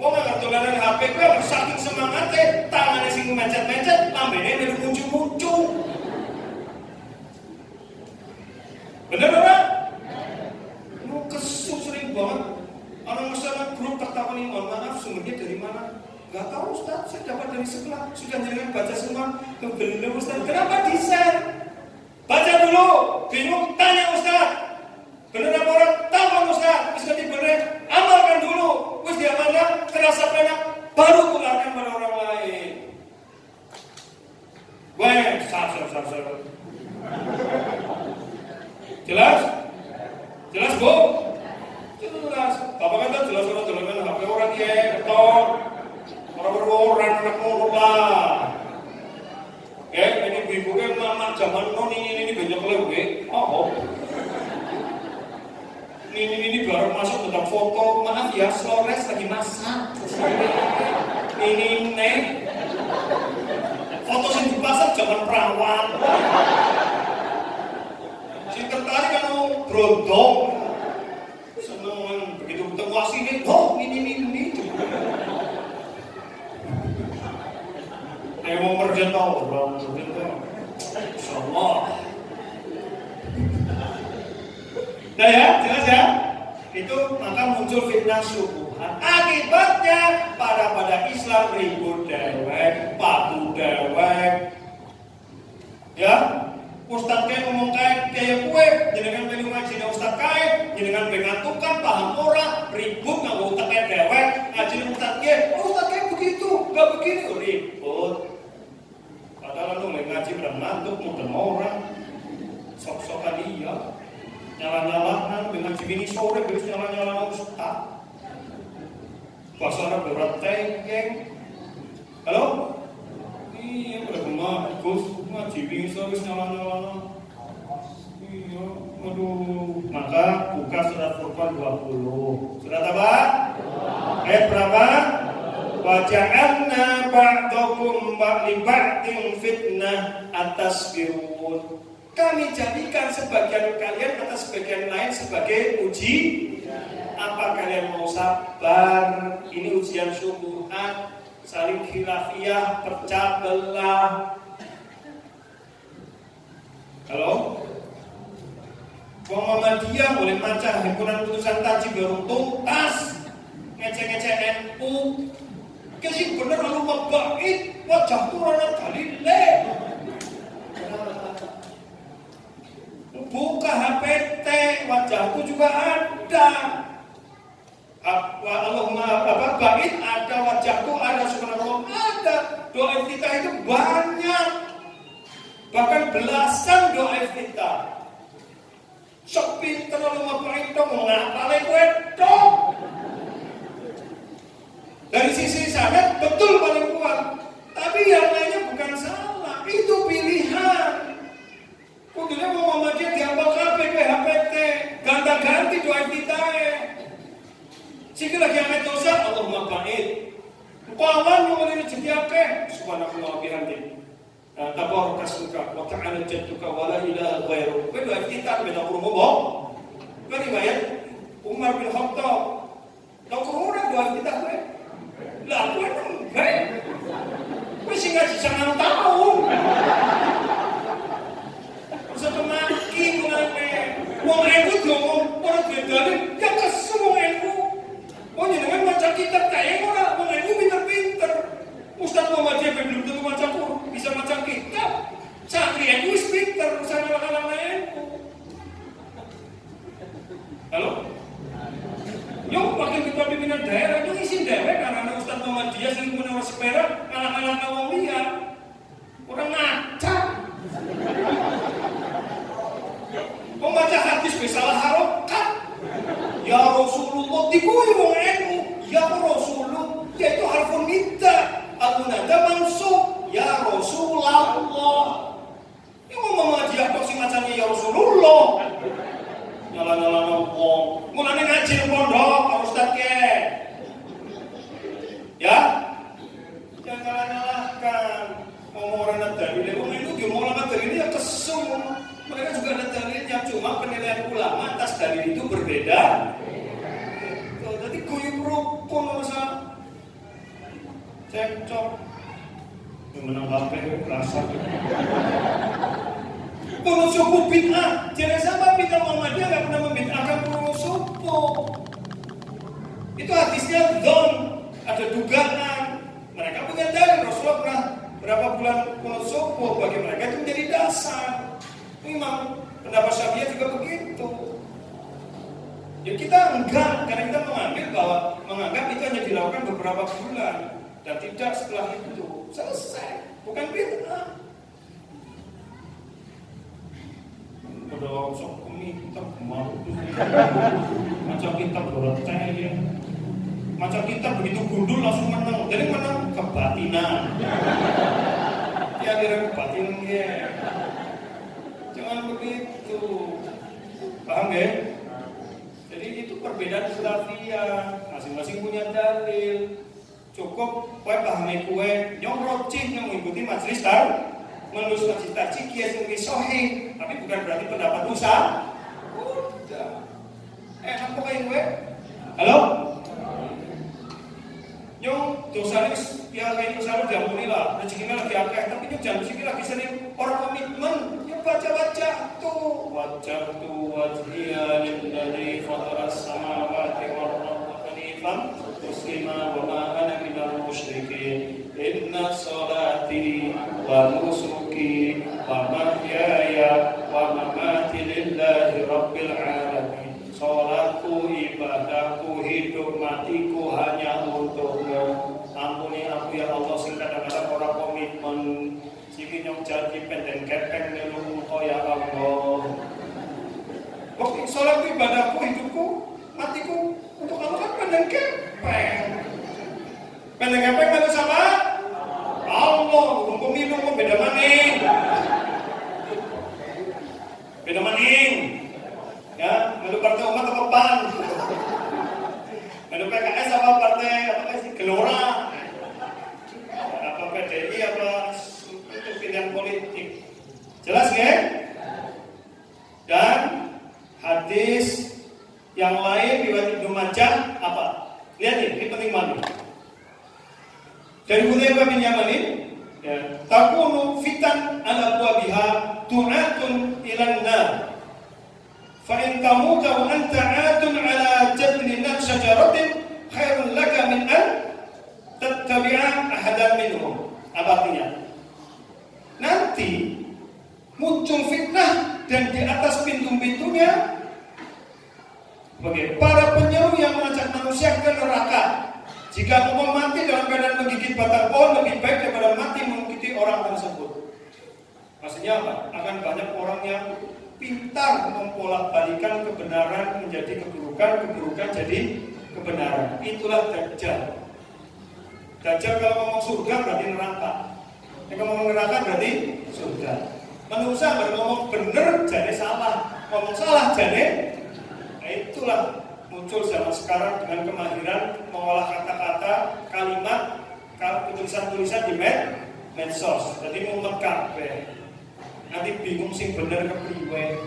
Wong gak dolanan HP kuwi saking semangate, tangane sing mencet-mencet, lambene melu muncul-muncul. Bener ora? Lu kesel sering banget. Orang masyarakat grup tertakoni, mohon maaf, sumbernya dari mana? Gak tahu Ustaz, saya dapat dari sekolah. Sudah jangan baca semua. Belum Ustaz, kenapa di-share? Baca dulu, bingung, tanya Ustaz. Bener apa orang? Tahu Ustaz, bisa diberi, amalkan dulu. Wis diamalkan, terasa penak, baru tularkan pada orang lain. Weh, sar. Jelas? Jelas, Bu? Jelas. Bapak kata jelas orang dolanan HP orang ya, ketok. Orang anak lah. Ini ibu-ibu mama zaman ini banyak lewe. Oh. Ini baru masuk tentang foto. Maaf ya, Flores lagi masak. Ini nih. Foto sing dipasang zaman perawan. Si tertarik kan berondong. Seneng begitu ketemu aslinya. Oh, ini. Mau kerja tau, orang kerja tau. Insyaallah. Nah ya, jelas ya. Itu maka muncul fitnah syubhat. Akibatnya pada Islam ribut dewek, padu dewek. Ya, Ustaz kayak ngomong kayak kue, jenengan melu ngaji na Ustaz kae, jenengan mengantukkan paham ora, ribut nganggo utek dewek, ngaji Ustaz kae begitu, enggak begini ribut. Padahal lu ngaji pada ngantuk mungkin orang sok-sokan iya nyala-nyalakan dengan bini sore terus nyala-nyalakan Ustaz bahasa Arab berat tengkeng. Halo? Iya pada Gus ngaji bini sore nyala-nyalakan. Iya aduh. Maka buka surat Furqan 20. Surat apa? Ayat berapa? Waja'alna ba'dakum li ba'din fitnah atasbirun. Kami jadikan sebagian kalian atas sebagian lain sebagai uji. Apa kalian mau sabar? Ini ujian syubhat, saling khilafiyah, pecah belah. Halo? Muhammadiyah boleh maca himpunan putusan tajib baru tuntas. Ngecek-ngecek NU. Kasih bener lalu membait wajah turana dalile. Buka HPT, wajahku juga ada. Allahumma bait ada, wajahku ada, subhanallah ada. Doa kita itu banyak. Bahkan belasan doa kita. Sepinter lalu membait dong, ngapalin gue dong. Dari sisi sanad betul paling kuat, tapi yang lainnya bukan salah, itu pilihan. Kudunya mau Muhammadiyah diambal kabeh ke HPT, ganta-ganti doa kita. Sehingga lagi amet dosa, Allahumma ba'id. Kawan mau rezeki akeh, subhanallah bihamdi. Tabarakasmuka wa ta'ala jadduka wa la ilaha ghairuka. Doa kita beda kurung bohong. Kan riwayat Umar bin Khattab. Tahu kurung doa kita gue. Lah gue enggak. Gue sih ngaji 9 tahun. Satu maki mulane. Wong NU diomong ora bedane, ya kesel wong NU. Oh jenengan maca kitab kae ora, wong NU pinter-pinter. Ustaz Muhammadiyah belum tentu maca Quran, bisa maca kitab. Santri NU wis pinter, usah nyalahkan NU. Halo? Yuk pakai ketua pimpinan daerah itu isi daerah karena Ustaz Muhammadiyah sing punya orang sepera anak-anak wong liya. Orang ngaca. Membaca hadis salah harokat. Ya Rasulullah dikuyi wong NU. Ya Rasulullah yaitu harfun nida. Al-munada mansub. Ya Rasulullah. Ini mau Muhammadiyah kok sing macamnya ya Rasulullah. wong. Mulane ngaji nang pondok Pak Ustaz ke. Ya. Jangan kalah-kalahkan. Orang ada dalil, wong itu di orang ada dalil ya kesum. Mereka juga ada dalilnya, cuma penilaian ulama atas dalil itu berbeda. Jadi guyub rukun masa cekcok. Yang menang HP rasa. Pengurus suku bid'ah, jangan sama bid'ah Muhammadiyah nggak pernah membid'ahkan pengurus suku. Itu hadisnya don, ada dugaan. Mereka punya dalil, Rasulullah pernah berapa bulan pengurus suku bagi mereka itu menjadi dasar. Memang pendapat Syafi'iyah juga begitu. Ya kita enggak, karena kita menganggap itu hanya dilakukan beberapa bulan dan tidak setelah itu selesai, bukan bid'ah. Udah sok kumi kita mau macam kita beroteh ya, macam kita begitu gundul langsung menang, jadi menang kebatinan. Ya ada kebatinan ya. Jangan begitu, paham ya? Jadi itu perbedaan khilafiyah, masing-masing punya dalil. Cukup kue pahami kue nyomrocih yang mengikuti majelis menulis majelis tajik kias yang disohi, tapi bukan berarti pendapat usaha. Udah, nampak kayak gue. Halo? Nyong dosa ini ya kayak usaha diampuni lah, rezekinya lagi akeh, tapi nyong jangan sini lagi sering orang komitmen. Baca-baca tuh wajhiya lillazi fataras samawati wal arda hanifan muslima wa ma ana minal musyrikin inna sholati wa nusuki wa mahyaya wa mamati lillahi rabbil alamin. Salatku, ibadahku, hidup matiku hanya untukmu. Ampuni aku ya Allah sing kadang-kadang ora komitmen. Siki nyong jadi pendek kepeng nelu engkau ya Allah. Waktu sholat ibadahku, hidupku, matiku untuk kamu kan pendek kepeng. Pendek kepeng mana sama? Allah, hukum pemilu kok beda maning. Beda maning. Ya, melu partai umat apa PAN? Melu PKS apa partai apa sih Gelora? Apa PDI apa? Itu pilihan politik. Jelas nggak? Dan hadis yang lain riwayat Ibnu Majah apa? Lihat nih, ini penting banget. Dari Hudzaifah bin Yaman, ya, takunu fitan ala buabiha tu'atun ilan nar. Fa in tamuta wa anta 'atun ala jadlin syajaratin khairun laka min an tattabi'a ahadan minhum. Apa artinya? Nanti muncul fitnah dan di atas pintu-pintunya para penyeru yang mengajak manusia ke neraka. Jika engkau mati dalam keadaan menggigit batang pohon, lebih baik daripada mati mengikuti orang tersebut. Maksudnya apa? Akan banyak orang yang pintar membolak-balikan kebenaran menjadi keburukan, keburukan jadi kebenaran. Itulah Dajjal. Dajjal kalau ngomong surga berarti neraka. Kalau ngomong neraka berarti surga. Manusia baru ngomong bener jadi salah, ngomong salah jadi. Nah itulah muncul zaman sekarang dengan kemahiran mengolah kata-kata, kalimat, tulisan-tulisan di medsos. Jadi mumet kabeh. Nanti bingung sing bener kepriwe.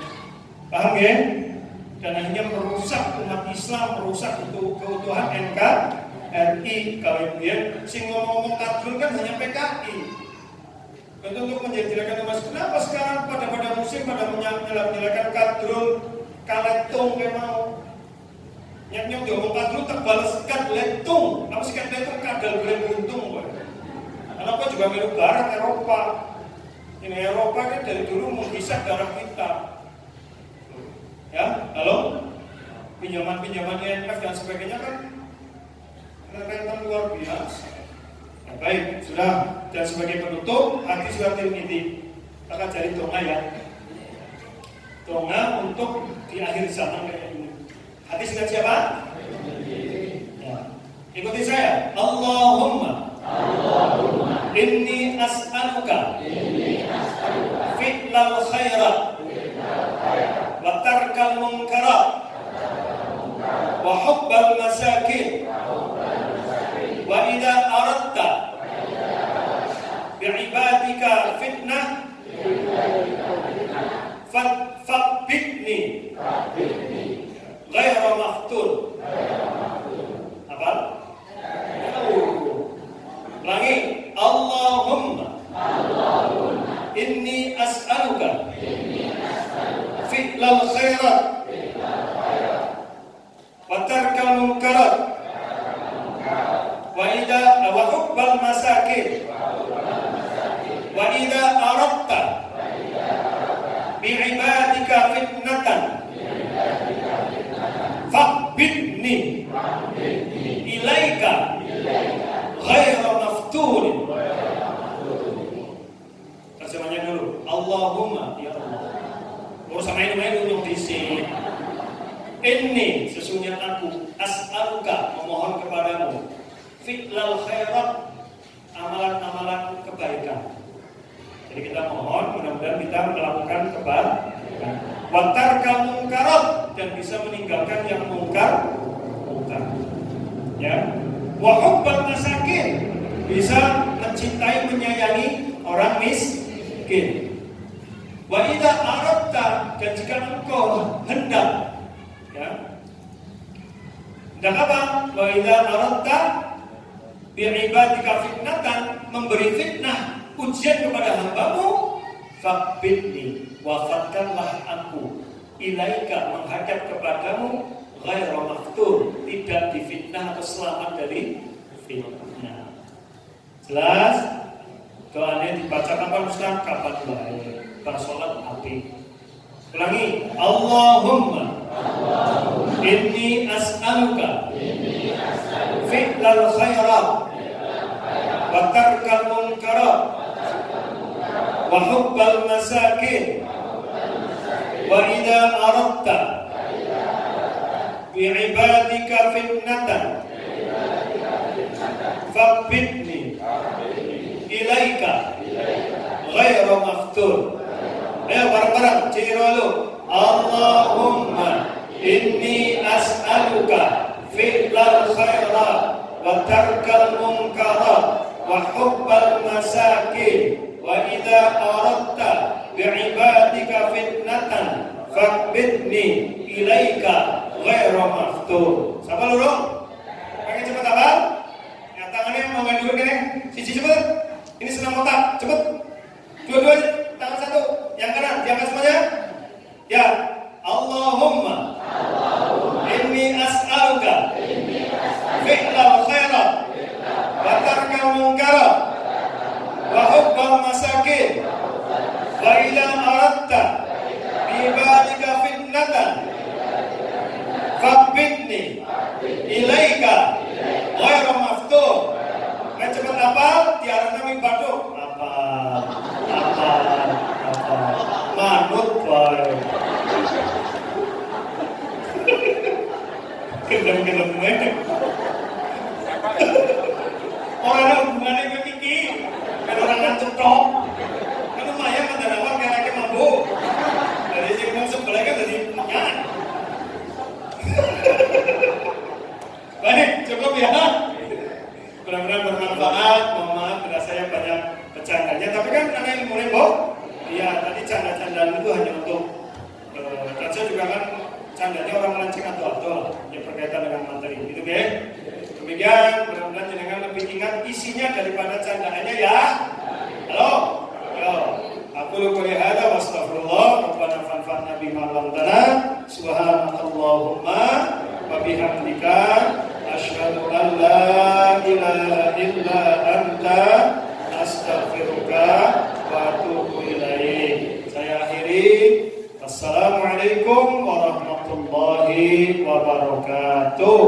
Paham ya? Dan akhirnya merusak umat Islam, merusak keutuhan NKRI. Kalau dia sing ngomong kadrun kan hanya PKI. Untuk menjadikan umat, kenapa sekarang pada musim pada menyalakan kadrun, kaletung kayak mau nyok diomong kadrun terbal sekat letung. Apa sekat letung kadal boleh buntung boy. Kenapa juga melu barat Eropa? Ini Eropa kan dari dulu menghisap darah kita. Ya, halo? Pinjaman-pinjaman IMF dan sebagainya kan rentan luar biasa. Ya, baik, sudah. Dan sebagai penutup, hadis riwayat Tirmidzi. Kita cari donga ya. Donga untuk di akhir zaman kayak ini. Hadis dari siapa? Ya. Ikuti saya. Allahumma inni as'aluka fi'lal khairat wa tarkal munkarat fitnah Fabidni Ghaira maftun. Apa? Ulangi. Allahumma inni as'aluka fi'lal khairat wa tarkal munkarat wa hubbal masakin wa idza aradta bi'ibadika fitnatan fabidni ilaika ghaira mafturin. Terjemahnya dulu. Allahumma, ya Allah. Urusan main-main untuk diisi. Inni, sesungguhnya aku as'aluka, memohon kepadamu fi'lal khairat, amalan-amalan kebaikan. Jadi kita mohon mudah-mudahan kita melakukan kebaikan. Wa tarkal munkarat, dan bisa meninggalkan yang mungkar. Ya. Wa hubbal masakin, bisa mencintai menyayangi orang miskin. Wa idza aradta, dan jika engkau hendak, ya. Hendak apa? Wa idza aradta bi'ibadika fitnatan, memberi fitnah, ujian kepada hambamu, fabidni, wafatkanlah aku, ilaika, menghadap kepadamu, ghaira maftur, tidak difitnah atau selamat dari fitnah. Jelas? Doanya dibaca kapan Ustaz? Kapan baik? Pas sholat api. Ulangi. Allahumma inni as'aluka fi'lal khairat wa tarkal munkarat wa hubbal masakin wa idza aradta bi'ibadika fitnatan fabidni ilaika ghaira maftur. Ayo bareng-bareng ciri dulu. Allahumma inni as'aluka fi'lal khairat wa tarkal munkarat wa hubbal masakin wa idza aradta bi'ibadika fitnatan fabidni ilaika ghaira maftur. Siapa lu dong? Pengen cepet apa? Yang tangannya mau main dulu kan? Sisi cepet. Ini senam otak, cepet. Dua-dua, tangan satu. Yang kanan, diangkat semuanya. Ya. Allahumma inni as'aluka fi'lal khairat wa tarkal munkarat wa hubbal masakin wa idza aradta bi'ibadika fitnatan fabidni ilaika ghaira maftur. Kan cepat apa? Tiara nami batuk. Apa? Manut bae. Kendem-kendem bae. Orang ada hubungannya dengan Kiki. Kan orang kan cetok. Kan lumayan kan ada orang kayak mabuk. Dari sini mau sebelah kan jadi nyanyi. Baik, cukup ya. Mudah-mudahan bermanfaat. Mohon maaf bila saya banyak bercandanya, tapi kan karena ilmu rebo. Iya, tadi canda-candaan itu hanya untuk dan saya juga kan candanya orang melanceng atau yang berkaitan dengan materi. Gitu ya. Demikian, mudah-mudahan jenengan lebih ingat isinya daripada candaannya ya. Halo. Halo. Aku qouli hadza wa astaghfirullah rabbana fanfa'na bima 'allamtana subhanakallahumma wa bihamdika asyhadu an la ilaha illa anta astaghfiruka wa atubu ilaik. Saya akhiri. Assalamualaikum warahmatullahi wabarakatuh.